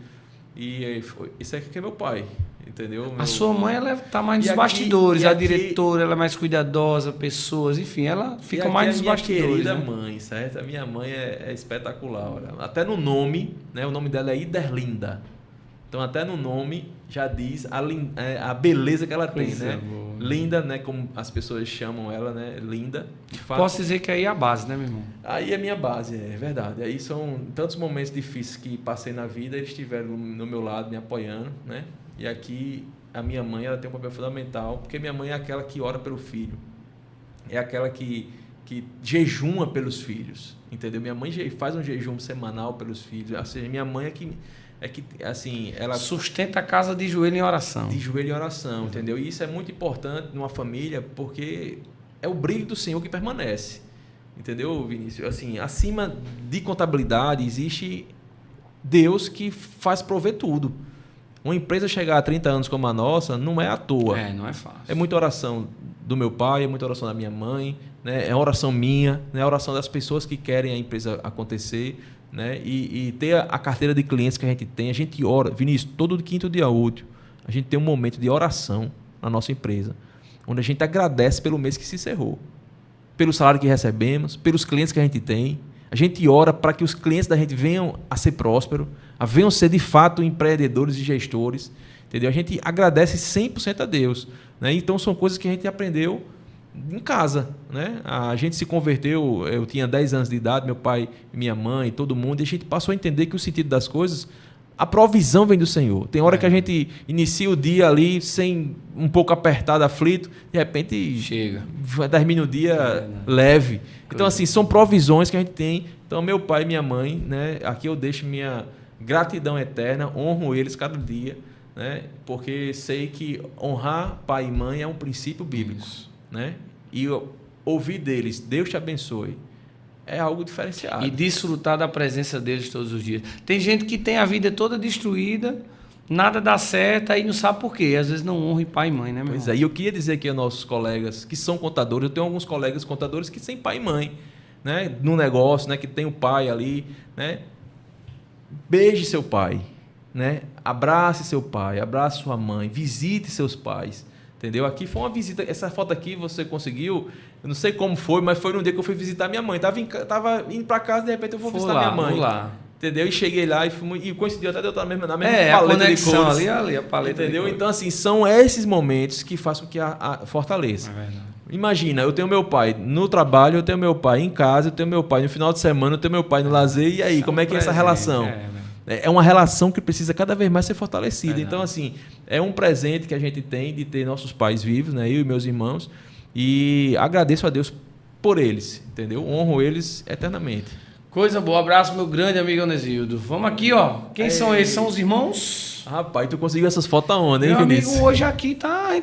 E esse aqui é meu pai. Entendeu? A sua mãe, ela tá mais nos bastidores, a diretora, ela é mais cuidadosa, pessoas, enfim, ela fica mais nos bastidores. A minha querida mãe, certo? A minha mãe é espetacular. Olha. Até no nome, né? O nome dela é Iderlinda. Então, até no nome já diz a beleza que ela tem, né? Boa. Linda, né? Como as pessoas chamam ela, né? Linda. De fato. Posso dizer que aí é a base, né, meu irmão? Aí é a minha base, é verdade. Aí são tantos momentos difíceis que passei na vida, eles estiveram no meu lado, me apoiando, né? E aqui a minha mãe, ela tem um papel fundamental, porque minha mãe é aquela que ora pelo filho, é aquela que jejuma pelos filhos, entendeu? Minha mãe faz um jejum semanal pelos filhos, ou seja, minha mãe é que assim, ela sustenta a casa de joelho em oração. De joelho em oração, entendeu? E isso é muito importante numa família, porque é o brilho do Senhor que permanece, entendeu, Vinícius? Assim, acima de contabilidade existe Deus que faz prover tudo. Uma empresa chegar a 30 anos como a nossa não é à toa. Não é fácil. É muita oração do meu pai, é muita oração da minha mãe, né? É oração minha, né? É oração das pessoas que querem a empresa acontecer, né? E ter a carteira de clientes que a gente tem. A gente ora, Vinícius, todo quinto dia útil, a gente tem um momento de oração na nossa empresa, onde a gente agradece pelo mês que se encerrou, pelo salário que recebemos, pelos clientes que a gente tem. A gente ora para que os clientes da gente venham a ser prósperos, venham a ser de fato empreendedores e gestores, entendeu? A gente agradece 100% a Deus, né? Então são coisas que a gente aprendeu em casa, né? A gente se converteu, eu tinha 10 anos de idade, meu pai, minha mãe, todo mundo, e a gente passou a entender que o sentido das coisas, a provisão vem do Senhor. Tem hora que a gente inicia o dia ali sem um pouco apertado, aflito, de repente chega, termina o dia leve. Então, assim, são provisões que a gente tem. Então, meu pai e minha mãe, né? Aqui eu deixo minha gratidão eterna, honro eles cada dia, né? Porque sei que honrar pai e mãe é um princípio bíblico, né? E ouvir deles, Deus te abençoe, é algo diferenciado. E desfrutar da presença deles todos os dias. Tem gente que tem a vida toda destruída, nada dá certo, aí não sabe por quê. Às vezes não honra pai e mãe, né, meu irmão? Pois é, e eu queria dizer aqui aos nossos colegas que são contadores, eu tenho alguns colegas contadores que têm pai e mãe, né, no negócio, né, que tem o pai ali, né? Beije seu pai, né? Abrace seu pai, abrace sua mãe, visite seus pais. Entendeu? Aqui foi uma visita, essa foto aqui você conseguiu, eu não sei como foi, mas foi no dia que eu fui visitar minha mãe. Tava indo para casa, de repente eu vou visitar minha mãe. Vou lá. Entendeu? E cheguei lá e coincidiu até de eu estar na mesma paleta a conexão de cores. Ali, a paleta. Entendeu? Então, assim, são esses momentos que fazem com que a fortaleça. É verdade. Imagina, eu tenho meu pai no trabalho, eu tenho meu pai em casa, eu tenho meu pai no final de semana, eu tenho meu pai no lazer. E aí, como é que é essa relação? É uma relação que precisa cada vez mais ser fortalecida. Então, assim, é um presente que a gente tem de ter nossos pais vivos, né? Eu e meus irmãos. E agradeço a Deus por eles, entendeu? Honro eles eternamente. Coisa boa. Abraço, meu grande amigo Onesildo. Vamos aqui, ó. Quem são eles? São os irmãos? Rapaz, tu conseguiu essas fotos aonde, hein, meu Vinícius? Amigo, hoje aqui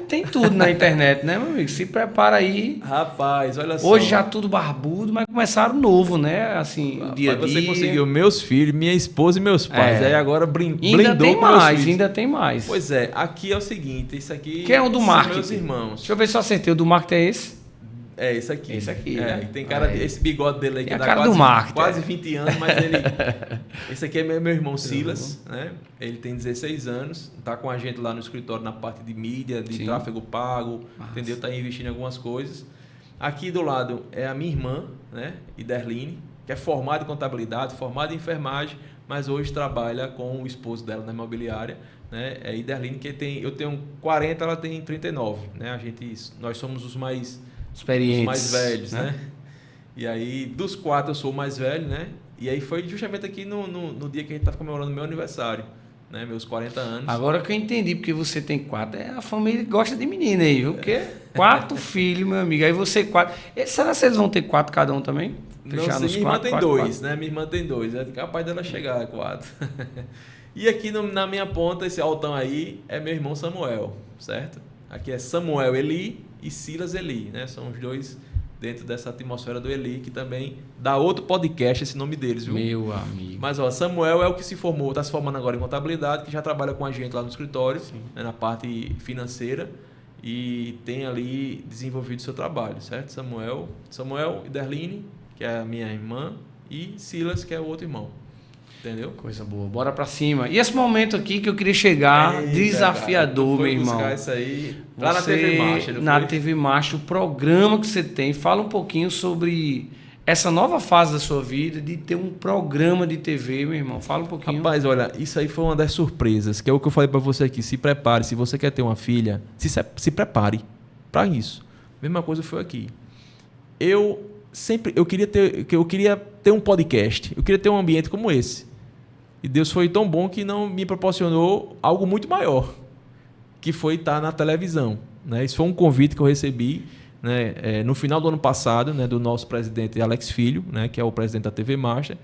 tem tudo na internet, né, meu amigo? Se prepara aí. Rapaz, olha só. Hoje já tudo barbudo, mas começaram novo, né? Assim, rapaz, o dia a dia. Você conseguiu meus filhos, minha esposa e meus pais. Aí agora blindou ainda tem com mais, meus filhos. ainda tem mais. Pois é, aqui é o seguinte, isso aqui quem é o do marketing? Meus irmãos. Deixa eu ver se eu acertei. O do marketing é esse? É, esse aqui. Esse aqui, né? Tem cara esse bigode dele aí que dá cara quase, do marketing, quase 20 anos, mas ele... Esse aqui é meu irmão Silas, né? Ele tem 16 anos, tá com a gente lá no escritório na parte de mídia, de tráfego pago, entendeu? Tá investindo em algumas coisas. Aqui do lado é a minha irmã, né? Iderline, que é formada em contabilidade, formada em enfermagem, mas hoje trabalha com o esposo dela na imobiliária, né? É Iderline, que eu tenho 40, ela tem 39, né? Nós somos os mais experientes, os mais velhos, né? E aí, dos 4 eu sou o mais velho, né? E aí foi justamente aqui no dia que a gente estava comemorando meu aniversário, né? Meus 40 anos. Agora que eu entendi porque você tem 4, a família gosta de menina aí, viu? Porque 4 filhos, meu amigo. Aí você 4. Será que eles vão ter 4 cada um também? Não sei, minha irmã tem 2, né? Minha irmã tem 2. É capaz dela chegar a 4. E aqui na minha ponta, esse altão aí, é meu irmão Samuel, certo? Aqui é Samuel Eli e Silas Eli, né? São os dois dentro dessa atmosfera do Eli, que também dá outro podcast esse nome deles, viu? Meu amigo. Mas, ó, Samuel é o que se formou, está se formando agora em contabilidade, que já trabalha com a gente lá no escritório, né, na parte financeira, e tem ali desenvolvido seu trabalho, certo? Samuel e Derline, que é a minha irmã, e Silas, que é o outro irmão. Entendeu? Coisa boa. Bora pra cima. E esse momento aqui que eu queria chegar, desafiador, meu irmão. Buscar isso aí lá na TV Master. Na TV Master, o programa que você tem. Fala um pouquinho sobre essa nova fase da sua vida de ter um programa de TV, meu irmão. Fala um pouquinho. Rapaz, olha, isso aí foi uma das surpresas, que é o que eu falei para você aqui. Se prepare, se você quer ter uma filha, se prepare para isso. Mesma coisa foi aqui. Eu queria ter um podcast. Eu queria ter um ambiente como esse. E Deus foi tão bom que não me proporcionou algo muito maior, que foi estar na televisão, né? Isso foi um convite que eu recebi, né, no final do ano passado, né, do nosso presidente Alex Filho, né, que é o presidente da TV Master,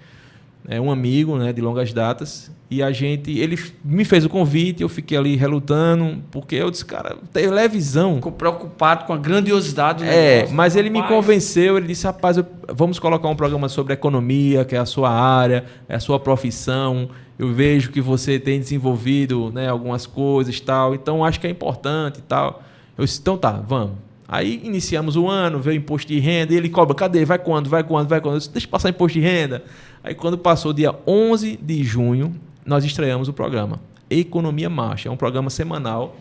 é um amigo, né, de longas datas, e ele me fez o convite, eu fiquei ali relutando, porque eu disse, cara, televisão... Ficou preocupado com a grandiosidade do negócio. Mas ele me convenceu, ele disse, rapaz, vamos colocar um programa sobre economia, que é a sua área, é a sua profissão, eu vejo que você tem desenvolvido, né, algumas coisas e tal, então acho que é importante e tal. Eu disse, então tá, vamos. Aí iniciamos o ano, veio o imposto de renda, e ele cobra, cadê? Vai quando? Eu disse, deixa eu passar imposto de renda. Aí quando passou dia 11 de junho, nós estreamos o programa Economia Master. É um programa semanal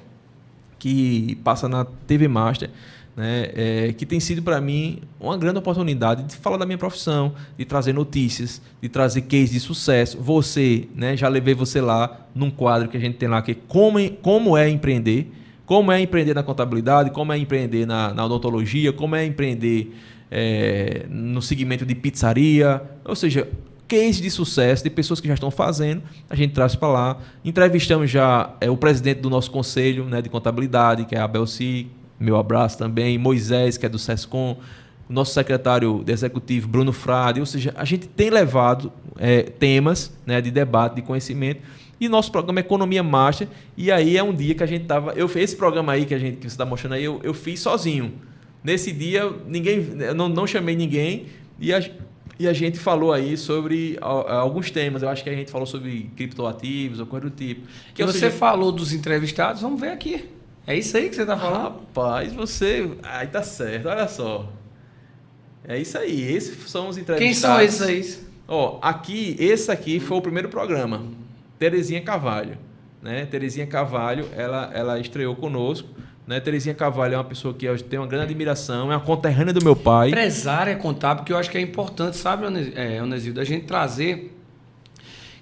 que passa na TV Master, né, que tem sido para mim uma grande oportunidade de falar da minha profissão, de trazer notícias, de trazer case de sucesso. Você, né, já levei você lá num quadro que a gente tem lá, que é como é empreender. Como é empreender na contabilidade, como é empreender na odontologia, como é empreender no segmento de pizzaria. Ou seja, case de sucesso de pessoas que já estão fazendo, a gente traz para lá. Entrevistamos já o presidente do nosso conselho, né, de contabilidade, que é a Belci, meu abraço também, Moisés, que é do SESCOM, o nosso secretário executivo, Bruno Frade. Ou seja, a gente tem levado temas, né, de debate, de conhecimento. E nosso programa é Economia Master. E aí é um dia que a gente estava... Esse programa aí que você está mostrando aí, eu fiz sozinho. Nesse dia, eu não chamei ninguém. E a gente falou aí sobre alguns temas. Eu acho que a gente falou sobre criptoativos ou coisa do tipo. Que você falou dos entrevistados, vamos ver aqui. É isso aí que você está falando? Rapaz, você... Aí tá certo, olha só. É isso aí. Esses são os entrevistados. Quem são esses aí? Esse aqui foi o primeiro programa. Terezinha Carvalho, né? Terezinha Carvalho, ela estreou conosco, né? Terezinha Carvalho é uma pessoa que eu tenho uma grande admiração, é uma conterrânea do meu pai. Empresária contábil, que eu acho que é importante, sabe, Onesildo, a gente trazer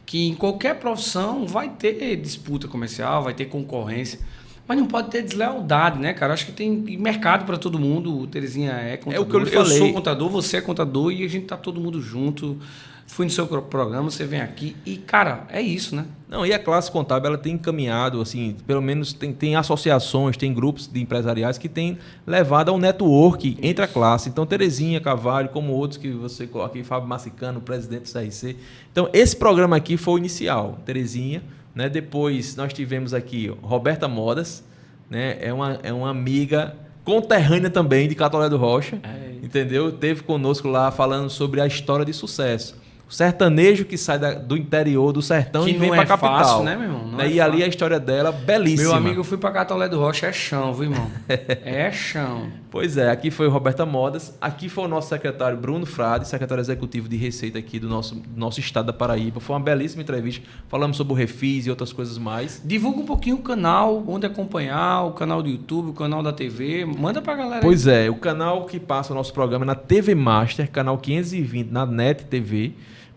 que em qualquer profissão vai ter disputa comercial, vai ter concorrência, mas não pode ter deslealdade, né, cara? Acho que tem mercado para todo mundo. O Terezinha é contador, é o que eu falei. sou contador, você é contador e a gente tá todo mundo junto. Fui no seu programa, você vem aqui e, cara, é isso, né? Não, e a classe contábil ela tem encaminhado, assim, pelo menos tem associações, tem grupos de empresariais que têm levado a um network entre a classe. Então, Terezinha Carvalho, como outros que você coloca aqui, Fábio Massicano, presidente do CRC. Então, esse programa aqui foi o inicial, Terezinha, né? Depois nós tivemos aqui Roberta Modas, né? É uma amiga conterrânea também de Catolé do Rocha, entendeu? Teve conosco lá falando sobre a história de sucesso. O sertanejo que sai do interior, do sertão, e vem para a capital. Fácil, né, meu irmão? Não e ali a história dela, belíssima. Meu amigo, eu fui para Catolé do Rocha, é chão, viu, irmão? É chão. Pois é, aqui foi o Roberta Modas, aqui foi o nosso secretário Bruno Frade, secretário executivo de Receita aqui do nosso estado da Paraíba. Foi uma belíssima entrevista, falamos sobre o Refis e outras coisas mais. Divulga um pouquinho o canal, onde acompanhar, o canal do YouTube, o canal da TV, manda pra galera. Pois é, o canal que passa o nosso programa é na TV Master, canal 520, na NET TV,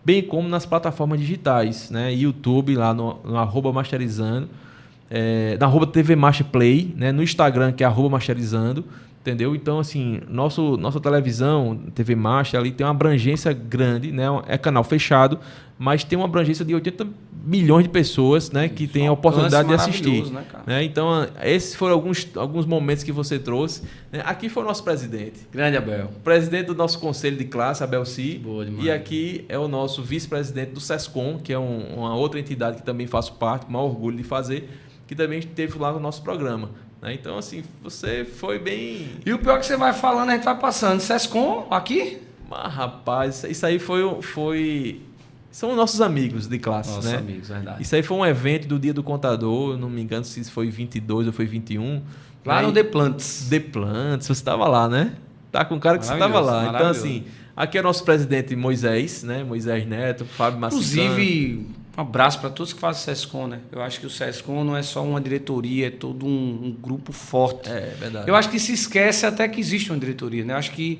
bem como nas plataformas digitais, né? YouTube, lá no @masterizando, na @TV Master Play, né? No Instagram, que é @masterizando, entendeu? Então, assim, nossa televisão, TV Master, ali tem uma abrangência grande, né? É canal fechado, mas tem uma abrangência de 80 milhões de pessoas, né? Que tem a oportunidade de assistir. Né? Então, esses foram alguns momentos que você trouxe. Né? Aqui foi o nosso presidente. Grande Abel. Presidente do nosso conselho de classe, Abel C. Boa demais. E aqui é o nosso vice-presidente do SESCOM, que é uma outra entidade que também faço parte, com o maior orgulho de fazer, que também esteve lá no nosso programa. Né? Então, assim, você foi bem... E o pior é que você vai falando, a gente vai passando. SESCOM, aqui? Mas, rapaz, isso aí foi... São nossos amigos de classe, nossos né? Amigos, verdade. Isso aí foi um evento do Dia do Contador, não me engano se foi 22 ou foi 21. Lá no The Plantes. The Plantes, você estava lá, né? Tá com cara que você estava lá. Então, assim, aqui é nosso presidente Moisés, né? Moisés Neto, Fábio Massicano. Inclusive, um abraço para todos que fazem SESCOM, né? Eu acho que o SESCOM não é só uma diretoria, é todo um grupo forte. É verdade. Eu acho que se esquece até que existe uma diretoria, né? Eu acho que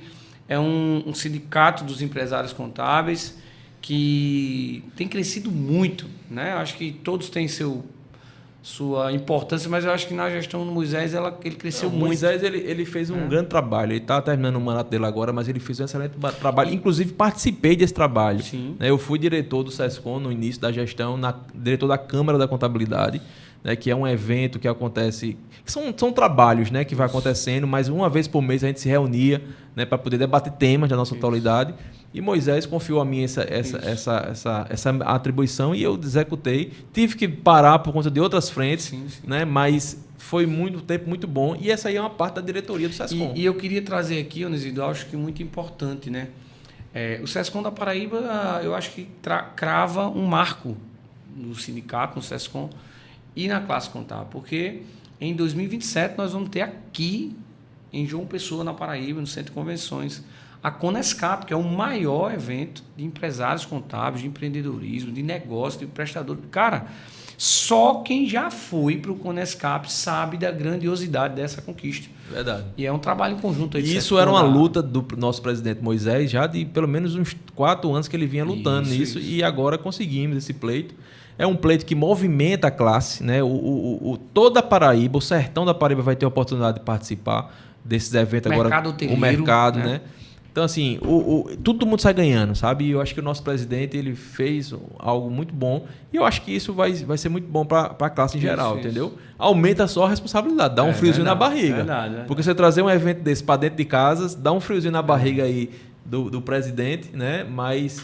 é um sindicato dos empresários contábeis que tem crescido muito, né? Eu acho que todos têm sua importância, mas eu acho que na gestão do Moisés ele cresceu muito. Moisés ele fez um grande trabalho. Ele está terminando o mandato dele agora, mas ele fez um excelente trabalho. Inclusive, participei desse trabalho. Sim. Eu fui diretor do SESCOM no início da gestão, diretor da Câmara da Contabilidade, né, que é um evento que acontece... São trabalhos, né, que vai acontecendo, mas uma vez por mês a gente se reunia, né, para poder debater temas da nossa atualidade. E Moisés confiou a mim essa atribuição e eu executei. Tive que parar por conta de outras frentes, né? Mas foi muito tempo muito bom. E essa aí é uma parte da diretoria do SESCOM. E eu queria trazer aqui, Onesido, acho que muito importante, né? O SESCOM da Paraíba, eu acho que crava um marco no sindicato, no SESCOM e na classe contábil. Porque em 2027 nós vamos ter aqui, em João Pessoa, na Paraíba, no Centro de Convenções, a Conescap, que é o maior evento de empresários contábeis, de empreendedorismo, de negócio, de prestador. Cara, só quem já foi para o Conescap sabe da grandiosidade dessa conquista. Verdade. E é um trabalho em conjunto. Aí isso era uma luta do nosso presidente Moisés, já de pelo menos uns 4 anos que ele vinha lutando nisso, e agora conseguimos esse pleito. É um pleito que movimenta a classe, né? Toda a Paraíba, o sertão da Paraíba vai ter a oportunidade de participar desses eventos agora. O mercado, né? Então, assim, todo mundo sai ganhando, sabe? E eu acho que o nosso presidente ele fez algo muito bom. E eu acho que isso vai ser muito bom para a classe em geral, entendeu? Aumenta só a responsabilidade, dá um friozinho na barriga. Verdade. Porque você trazer um evento desse para dentro de casas, dá um friozinho na barriga aí do presidente, né? Mas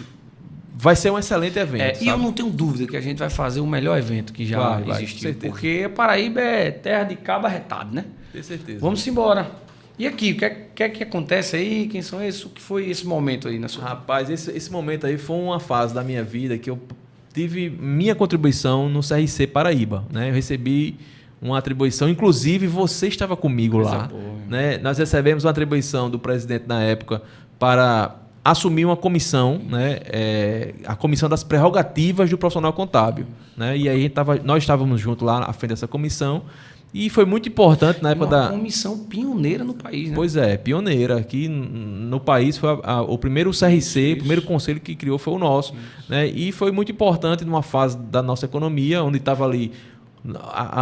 vai ser um excelente evento. E eu não tenho dúvida que a gente vai fazer o melhor evento que já existiu. Porque a Paraíba é terra de cabo arretado, né? Tenho certeza. Vamos embora. E aqui, o que é que acontece aí? Quem são esses? O que foi esse momento aí na sua vida? Rapaz, esse momento aí foi uma fase da minha vida que eu tive minha contribuição no CRC Paraíba, né? Eu recebi uma atribuição, inclusive você estava comigo lá, né? Nós recebemos uma atribuição do presidente na época para assumir uma comissão, né? A comissão das prerrogativas do profissional contábil, né? E aí nós estávamos juntos lá à frente dessa comissão. E foi muito importante na época Uma comissão pioneira no país, né? Pois é, pioneira. Aqui no país foi o primeiro CRC, o primeiro conselho que criou foi o nosso. Né? E foi muito importante numa fase da nossa economia, onde estava ali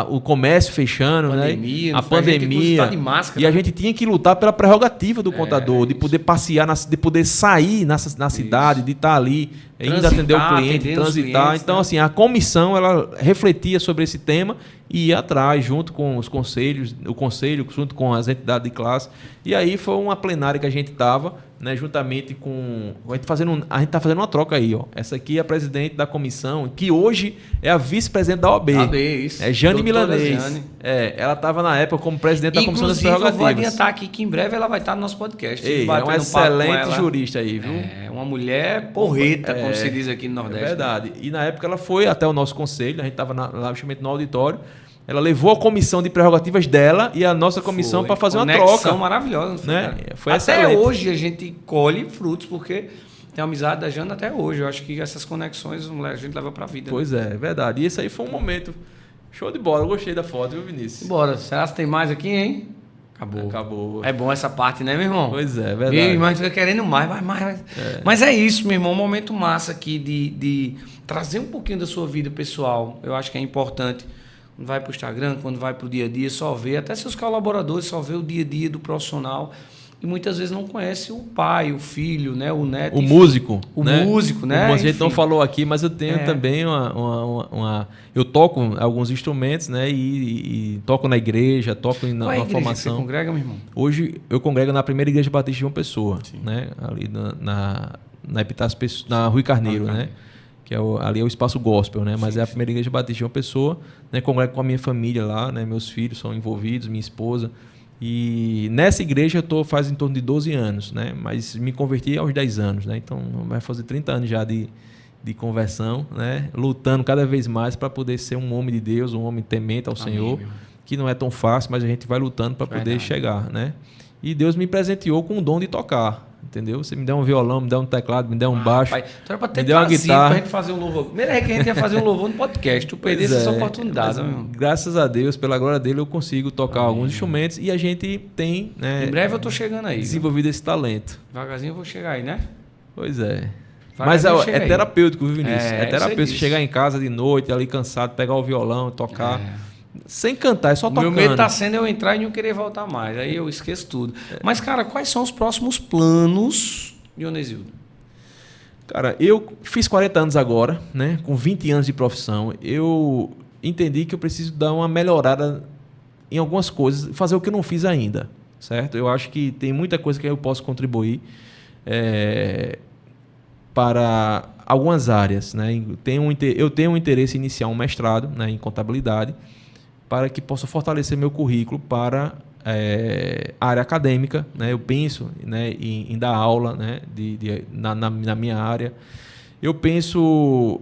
o comércio fechando, pandemia, né? A pandemia. De máscara, e a gente tinha que lutar pela prerrogativa do contador, de poder passear, de poder sair na cidade, de estar ali, ainda atender o cliente, transitar. Clientes, então, assim, a comissão ela refletia sobre esse tema e ia atrás, junto com os conselhos, o conselho, junto com as entidades de classe. E aí foi uma plenária que a gente estava, né, juntamente com... A gente está fazendo uma troca aí. Ó. Essa aqui é a presidente da comissão, que hoje é a vice-presidente da OAB. Isso. É Jane Milanês. Ela estava na época como presidente da Comissão das Prerrogativas. Eu vou adiantar aqui que em breve ela vai estar no nosso podcast. É uma excelente jurista aí, viu? É uma mulher porreta, como se diz aqui no Nordeste. É verdade. Né? E na época ela foi até o nosso conselho, a gente estava lá justamente no auditório. Ela levou a comissão de prerrogativas dela e a nossa comissão para fazer uma troca. Maravilhosa. Né? Foi até excelente. Hoje a gente colhe frutos, porque tem a amizade da Jana até hoje. Eu acho que essas conexões a gente leva para a vida. Pois é verdade. E esse aí foi um momento show de bola. Eu gostei da foto, viu, Vinícius? Bora. Será que tem mais aqui, hein? Acabou. É bom essa parte, né, meu irmão? Pois é, verdade. Meu irmão fica querendo mais, vai mais. Mas é isso, meu irmão. Um momento massa aqui de trazer um pouquinho da sua vida pessoal. Eu acho que é importante. Quando vai para o Instagram, quando vai para o dia a dia, só vê, até seus colaboradores, só vê o dia a dia do profissional. E muitas vezes não conhece o pai, o filho, né, o neto. O músico. O músico, né? A gente não falou aqui, mas eu tenho também eu toco alguns instrumentos, né? E toco na igreja, toco na Qual é a igreja formação. Que você congrega, meu irmão? Hoje eu congrego na primeira igreja batista de João Pessoa, né? Ali na Epitácio, na Rui Carneiro, né? Que ali é o espaço gospel, né? Mas é a primeira igreja batista de uma pessoa, né? Congrego com a minha família lá, né? Meus filhos são envolvidos, minha esposa. E nessa igreja eu estou faz em torno de 12 anos, né? Mas me converti aos 10 anos, né? Então vai fazer 30 anos já de conversão, né? Lutando cada vez mais para poder ser um homem de Deus, um homem temente ao Senhor, que não é tão fácil, mas a gente vai lutando para poder chegar, né? E Deus me presenteou com o dom de tocar. Entendeu? Você me deu um violão, me deu um teclado, me deu um baixo, então era me deu uma guitarra. Pra gente fazer um louvor. Primeiro é que a gente ia fazer um louvor no podcast. Tu perdesse essa oportunidade. Graças a Deus, pela glória dele, eu consigo tocar alguns instrumentos e a gente tem... Né, em breve eu tô chegando aí. Desenvolvido esse talento. Devagarzinho eu vou chegar aí, né? Pois é. Mas é terapêutico, viu, Vinícius? É terapêutico. Chegar em casa de noite, ali cansado, pegar o violão, tocar... Sem cantar, é só tocando. Meu medo tá sendo eu entrar e não querer voltar mais. Aí eu esqueço tudo. Mas, cara, quais são os próximos planos de Onesildo? Cara, eu fiz 40 anos agora, né? Com 20 anos de profissão. Eu entendi que eu preciso dar uma melhorada em algumas coisas, fazer o que eu não fiz ainda, certo? Eu acho que tem muita coisa que eu posso contribuir para algumas áreas, né? Eu tenho um interesse em iniciar um mestrado, né, em contabilidade, para que possa fortalecer meu currículo para a área acadêmica, né? Eu penso, né, em dar aula, né, na minha área. Eu penso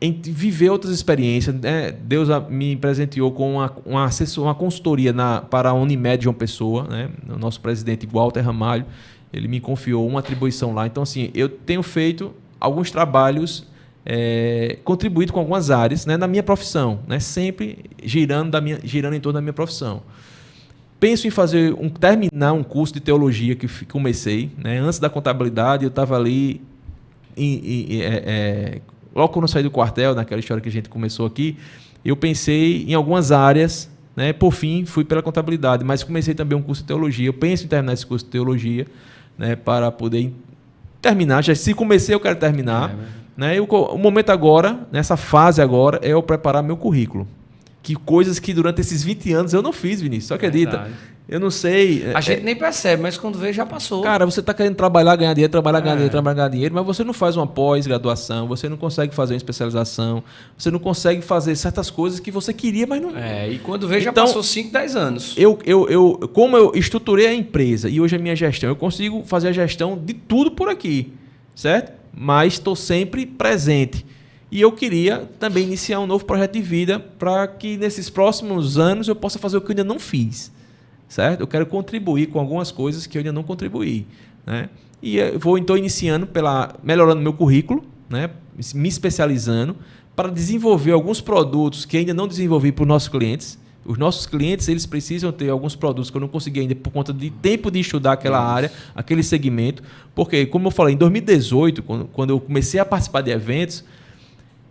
em viver outras experiências, né? Deus me presenteou com uma consultoria para a Unimed João Pessoa, né? O nosso presidente Walter Ramalho, ele me confiou uma atribuição lá. Então, assim, eu tenho feito alguns trabalhos, contribuído com algumas áreas, né, na minha profissão, né, sempre girando em torno da minha profissão. Penso em terminar um curso de teologia que comecei, né, antes da contabilidade. Eu estava ali, logo quando eu saí do quartel, naquela história que a gente começou aqui, eu pensei em algumas áreas, né, por fim fui pela contabilidade, mas comecei também um curso de teologia. Eu penso em terminar esse curso de teologia, né, para poder terminar. Já se comecei, eu quero terminar. Né? O momento agora, nessa fase agora, é eu preparar meu currículo. Que coisas que durante esses 20 anos eu não fiz, Vinícius. Só acredita? Verdade. Eu não sei. A gente nem percebe, mas quando vê, já passou. Cara, você está querendo trabalhar, ganhar dinheiro, ganhar dinheiro, mas você não faz uma pós-graduação, você não consegue fazer uma especialização, você não consegue fazer certas coisas que você queria, mas não... E quando vê, já passou 5, 10 anos. Como eu estruturei a empresa e hoje a minha gestão, eu consigo fazer a gestão de tudo por aqui, certo? Mas estou sempre presente. E eu queria também iniciar um novo projeto de vida para que nesses próximos anos eu possa fazer o que eu ainda não fiz. Certo? Eu quero contribuir com algumas coisas que eu ainda não contribuí. Né? E eu vou, então, iniciando melhorando meu currículo, né? Me especializando para desenvolver alguns produtos que ainda não desenvolvi para os nossos clientes, Os nossos clientes, eles precisam ter alguns produtos que eu não consegui ainda por conta de tempo de estudar aquela área, aquele segmento. Porque, como eu falei, em 2018, quando eu comecei a participar de eventos,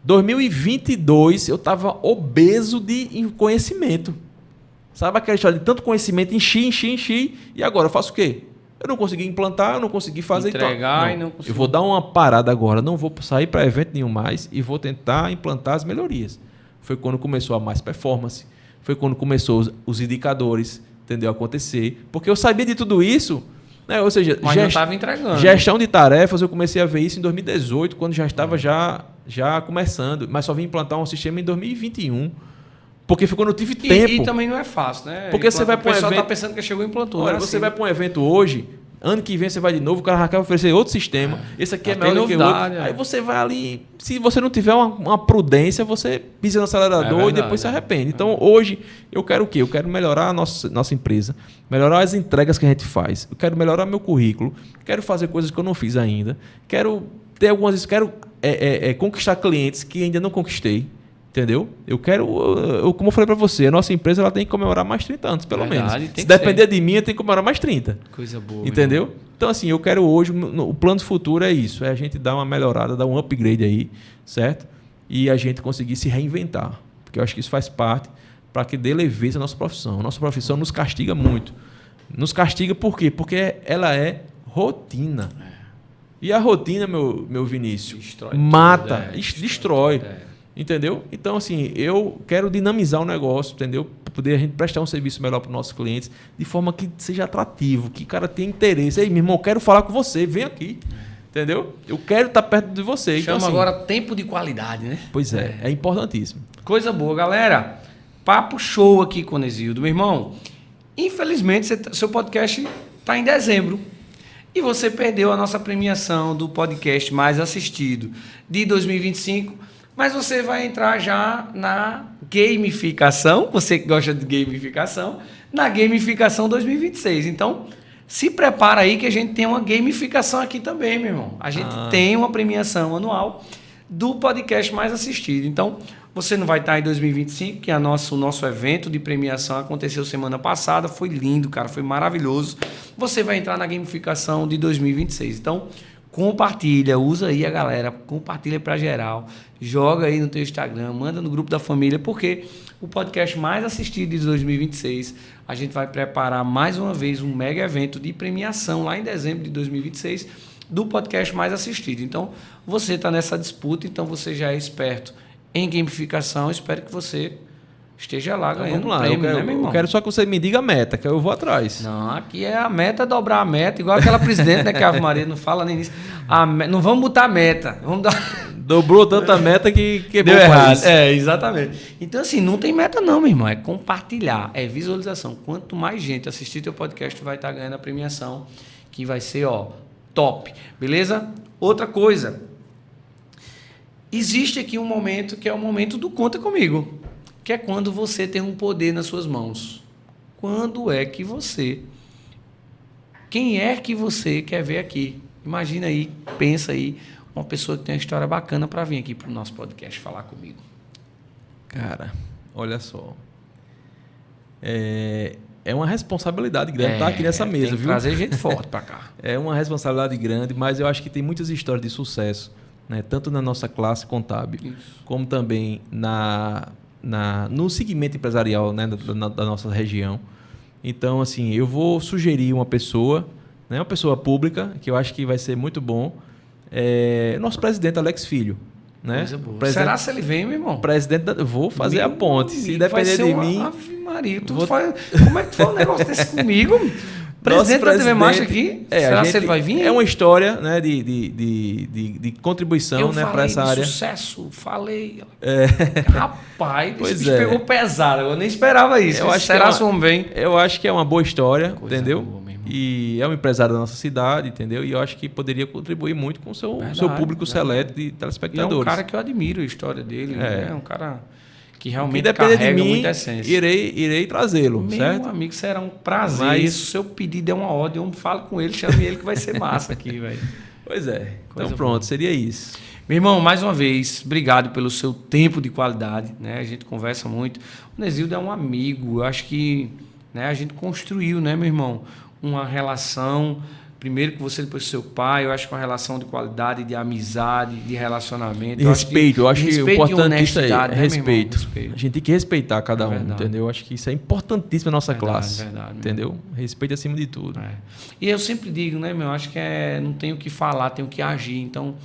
2022 eu estava obeso de conhecimento. Sabe aquela história de tanto conhecimento, enchi, e agora eu faço o quê? Eu não consegui implantar, eu não consegui fazer. Entregar então, e não consegui. Eu vou dar uma parada agora, não vou sair para evento nenhum mais e vou tentar implantar as melhorias. Foi quando começou a mais performance, foi quando começou os indicadores, entendeu, a acontecer. Porque eu sabia de tudo isso, né? Ou seja, mas não estava entregando. Gestão de tarefas, eu comecei a ver isso em 2018, quando já estava já começando, mas só vim implantar um sistema em 2021. Porque foi quando eu tive tempo. E também não é fácil, né? Porque você vai para um evento... O pessoal está pensando que chegou e implantou. Olha, você vai para um evento hoje, ano que vem você vai de novo, o cara já quer oferecer outro sistema. Esse aqui é melhor do que o outro. Aí você vai ali... Se você não tiver uma prudência, você pisa no acelerador e depois se arrepende. Então, hoje, eu quero o quê? Eu quero melhorar a nossa empresa, melhorar as entregas que a gente faz. Eu quero melhorar meu currículo, quero fazer coisas que eu não fiz ainda, quero ter algumas... Quero conquistar clientes que ainda não conquistei. Entendeu? Eu quero, como eu falei para você, a nossa empresa ela tem que comemorar mais 30 anos, pelo menos. Se depender de mim, eu tenho que comemorar mais 30. Coisa boa. Entendeu? Então, assim, eu quero hoje, o plano futuro é isso, é a gente dar uma melhorada, dar um upgrade aí, certo? E a gente conseguir se reinventar. Porque eu acho que isso faz parte para que dê leveza à nossa profissão. A nossa profissão nos castiga muito. Nos castiga por quê? Porque ela é rotina. E a rotina, meu Vinícius, destrói mata, destrói. Entendeu? Então, assim, eu quero dinamizar o negócio, entendeu? Para poder a gente prestar um serviço melhor para os nossos clientes, de forma que seja atrativo, que o cara tenha interesse. Ei, meu irmão, eu quero falar com você, vem aqui. Entendeu? Eu quero estar perto de você. Chama então, assim, agora tempo de qualidade, né? Pois é importantíssimo. Coisa boa, galera. Papo show aqui com o Onesildo. Meu irmão, infelizmente, seu podcast está em dezembro. E você perdeu a nossa premiação do podcast mais assistido de 2025. Mas você vai entrar já na gamificação, você que gosta de gamificação, na gamificação 2026. Então, se prepara aí que a gente tem uma gamificação aqui também, meu irmão. A gente tem uma premiação anual do podcast mais assistido. Então, você não vai estar em 2025, que é o nosso evento de premiação aconteceu semana passada, foi lindo, cara, foi maravilhoso. Você vai entrar na gamificação de 2026. Então, compartilha, usa aí a galera, compartilha para geral, joga aí no teu Instagram, manda no grupo da família, porque o podcast mais assistido de 2026, a gente vai preparar mais uma vez um mega evento de premiação lá em dezembro de 2026 do podcast mais assistido. Então, você está nessa disputa, então você já é esperto em gamificação, espero que você esteja lá ganhando vamos lá, prêmio, né, meu irmão? Eu quero só que você me diga a meta, que eu vou atrás. Não, aqui é a meta, dobrar a meta, igual aquela presidente, né, que a Ave Maria não fala nem nisso. Não vamos botar meta, vamos dar... Dobrou tanta meta que quebrou deu errado. Exatamente. Então, assim, não tem meta não, meu irmão, é compartilhar, é visualização. Quanto mais gente assistir teu podcast, vai estar ganhando a premiação, que vai ser, top, beleza? Outra coisa, existe aqui um momento que é o momento do Conta Comigo, que é quando você tem um poder nas suas mãos. Quando é que você... Quem é que você quer ver aqui? Imagina aí, pensa aí, uma pessoa que tem uma história bacana para vir aqui para o nosso podcast falar comigo. Cara, olha só. É uma responsabilidade grande estar aqui nessa mesa, tem que viu? trazer gente forte para cá. É uma responsabilidade grande, mas eu acho que tem muitas histórias de sucesso, né? Tanto na nossa classe contábil, como também no segmento empresarial, né? da nossa região. Então, assim, eu vou sugerir uma pessoa, né? Uma pessoa pública, que eu acho que vai ser muito bom. Nosso presidente Alex Filho. Né? Será se ele vem, meu irmão? Vou fazer a ponte. Se depender de mim... Ave Maria, como é que tu faz um negócio desse comigo? Presidente da TV Marcha aqui? Será que ele vai vir? É uma história, né, de contribuição, né, para essa área. Sucesso, falei. Rapaz, isso pegou pesado. Eu nem esperava isso. Será que vamos bem? Eu acho que é uma boa história, entendeu? Boa, e é um empresário da nossa cidade, entendeu? E eu acho que poderia contribuir muito com o seu público seleto de telespectadores. E é um cara que eu admiro a história dele. É um cara que realmente depender carrega de mim, muita essência. Irei trazê-lo, certo? Meu amigo, será um prazer. Se o seu pedido é uma ordem, eu falo com ele, chame ele que vai ser massa aqui, velho. Pois é. Então pronto, seria isso. Meu irmão, mais uma vez, obrigado pelo seu tempo de qualidade, né? A gente conversa muito. O Onesildo é um amigo, eu acho que, né, a gente construiu, né, meu irmão, uma relação, primeiro com você, depois com seu pai, eu acho que uma relação de qualidade, de amizade, de relacionamento. De respeito, eu acho que o importante isso aí é né, respeito. Respeito. A gente tem que respeitar cada um, Verdade. entendeu? Eu acho que isso é importantíssimo na nossa classe, Verdade, entendeu? Respeito acima de tudo. É. E eu sempre digo, né, meu, acho que não tenho o que falar, tenho que agir. Então,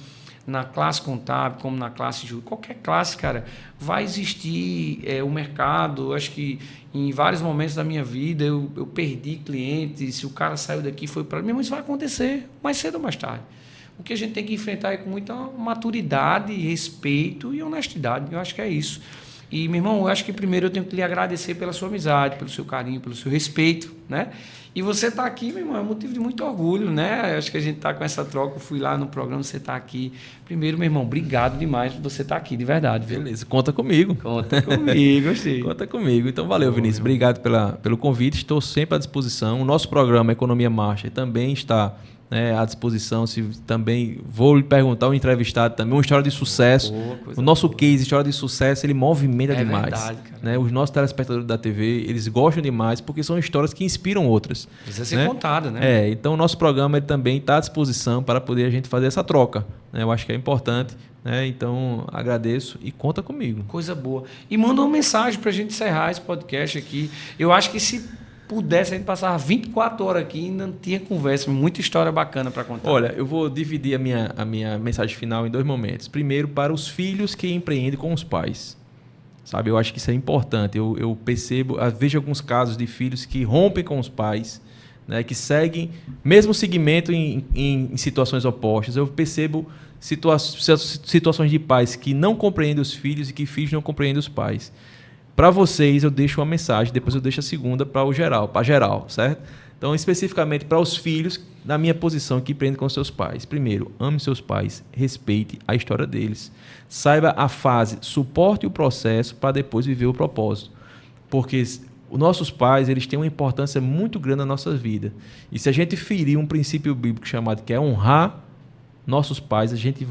na classe contábil, como na classe jurídica, qualquer classe, cara, vai existir o mercado. Acho que em vários momentos da minha vida eu perdi clientes, se o cara saiu daqui foi para mim, mas isso vai acontecer mais cedo ou mais tarde. O que a gente tem que enfrentar é com muita maturidade, respeito e honestidade. Eu acho que é isso. E, meu irmão, eu acho que primeiro eu tenho que lhe agradecer pela sua amizade, pelo seu carinho, pelo seu respeito, né? E você está aqui, meu irmão, é motivo de muito orgulho, né? Acho que a gente está com essa troca. Eu fui lá no programa, você está aqui. Primeiro, meu irmão, obrigado demais por você estar aqui, de verdade. Viu? Beleza, conta comigo. Conta comigo, gostei. Conta comigo. Então, valeu, Vinícius. Obrigado pelo convite. Estou sempre à disposição. O nosso programa Economia Master também está, né, à disposição. Se também vou lhe perguntar, um entrevistado também, uma história de sucesso. O nosso case, história de sucesso, ele movimenta demais. Verdade, cara. Né? Os nossos telespectadores da TV, eles gostam demais porque são histórias que inspiram outras. Precisa ser contada, né? Então o nosso programa ele também está à disposição para poder a gente fazer essa troca. Né? Eu acho que é importante. Né? Então, agradeço e conta comigo. Coisa boa. E manda uma mensagem para a gente encerrar esse podcast aqui. Eu acho que se pudesse, a gente passava 24 horas aqui e ainda não tinha conversa. Muita história bacana para contar. Olha, eu vou dividir a minha mensagem final em 2 momentos. Primeiro, para os filhos que empreendem com os pais. Sabe, eu acho que isso é importante. Eu percebo, vejo alguns casos de filhos que rompem com os pais, né, que seguem mesmo segmento em situações opostas. Eu percebo situações de pais que não compreendem os filhos e que filhos não compreendem os pais. Para vocês, eu deixo uma mensagem, depois eu deixo a segunda para geral, certo? Então, especificamente para os filhos, na minha posição, que empreendem com seus pais. Primeiro, ame seus pais, respeite a história deles. Saiba a fase, suporte o processo para depois viver o propósito. Porque os nossos pais, eles têm uma importância muito grande na nossa vida. E se a gente ferir um princípio bíblico chamado que é honrar nossos pais, a gente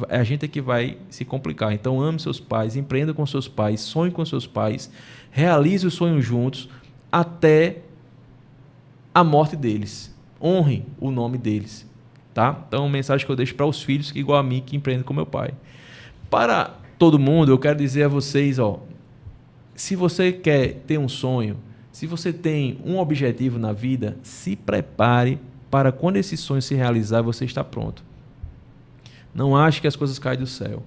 é que vai se complicar. Então, ame seus pais, empreenda com seus pais, sonhe com seus pais, realize os sonhos juntos até a morte deles. Honre o nome deles. Tá? Então, mensagem que eu deixo para os filhos, que igual a mim, que empreendem com meu pai. Para todo mundo, eu quero dizer a vocês, se você quer ter um sonho, se você tem um objetivo na vida, se prepare para quando esse sonho se realizar, você está pronto. Não ache que as coisas caem do céu.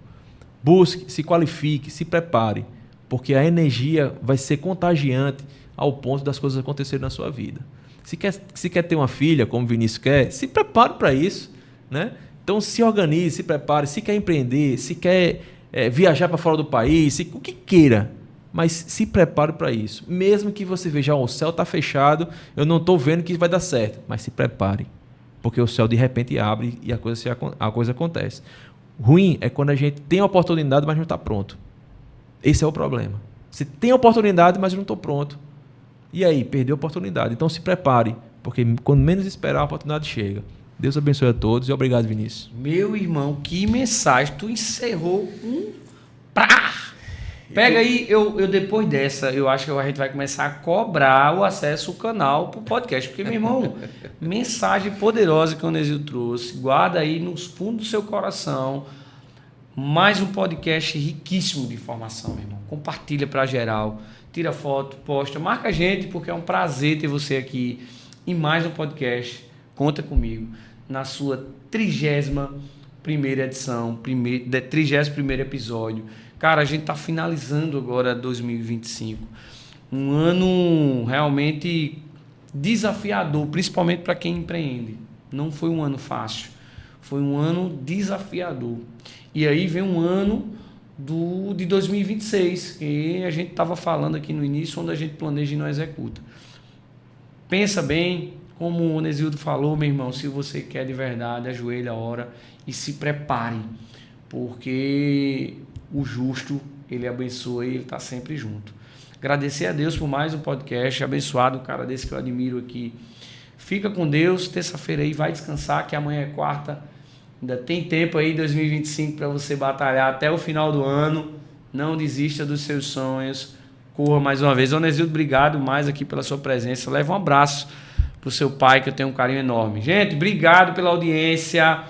Busque, se qualifique, se prepare, porque a energia vai ser contagiante ao ponto das coisas acontecerem na sua vida. Se quer ter uma filha, como o Vinícius quer, se prepare para isso, né? Então, se organize, se prepare. Se quer empreender, se quer viajar para fora do país, o que queira, mas se prepare para isso. Mesmo que você veja, o céu está fechado, eu não estou vendo que vai dar certo, mas se prepare, porque o céu de repente abre e a coisa acontece. Ruim é quando a gente tem a oportunidade, mas não está pronto. Esse é o problema. Você tem a oportunidade, mas eu não estou pronto. E aí, perdeu a oportunidade. Então se prepare, porque quando menos esperar, a oportunidade chega. Deus abençoe a todos e obrigado, Vinícius. Meu irmão, que mensagem. Tu encerrou Pega aí, eu depois dessa, eu acho que a gente vai começar a cobrar o acesso ao canal pro podcast. Porque, meu irmão, mensagem poderosa que o Onesildo trouxe. Guarda aí nos fundos do seu coração. Mais um podcast riquíssimo de informação, meu irmão. Compartilha para geral. Tira foto, posta, marca a gente, porque é um prazer ter você aqui em mais um podcast. Conta comigo na sua 31ª edição, 31º episódio. Cara, a gente está finalizando agora 2025. Um ano realmente desafiador, principalmente para quem empreende. Não foi um ano fácil, foi um ano desafiador. E aí vem um ano de 2026, que a gente estava falando aqui no início, onde a gente planeja e não executa. Pensa bem, como o Onesildo falou, meu irmão, se você quer de verdade, ajoelha a hora e se prepare, porque o justo, ele abençoa e ele está sempre junto. Agradecer a Deus por mais um podcast, abençoado, um cara desse que eu admiro aqui. Fica com Deus, terça-feira aí, vai descansar, que amanhã é quarta, Ainda tem tempo aí, 2025, para você batalhar até o final do ano. Não desista dos seus sonhos. Corra mais uma vez. Onesildo, obrigado mais aqui pela sua presença. Leva um abraço pro seu pai, que eu tenho um carinho enorme. Gente, obrigado pela audiência.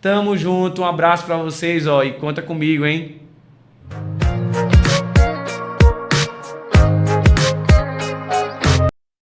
Tamo junto. Um abraço para vocês, ó, e conta comigo, hein?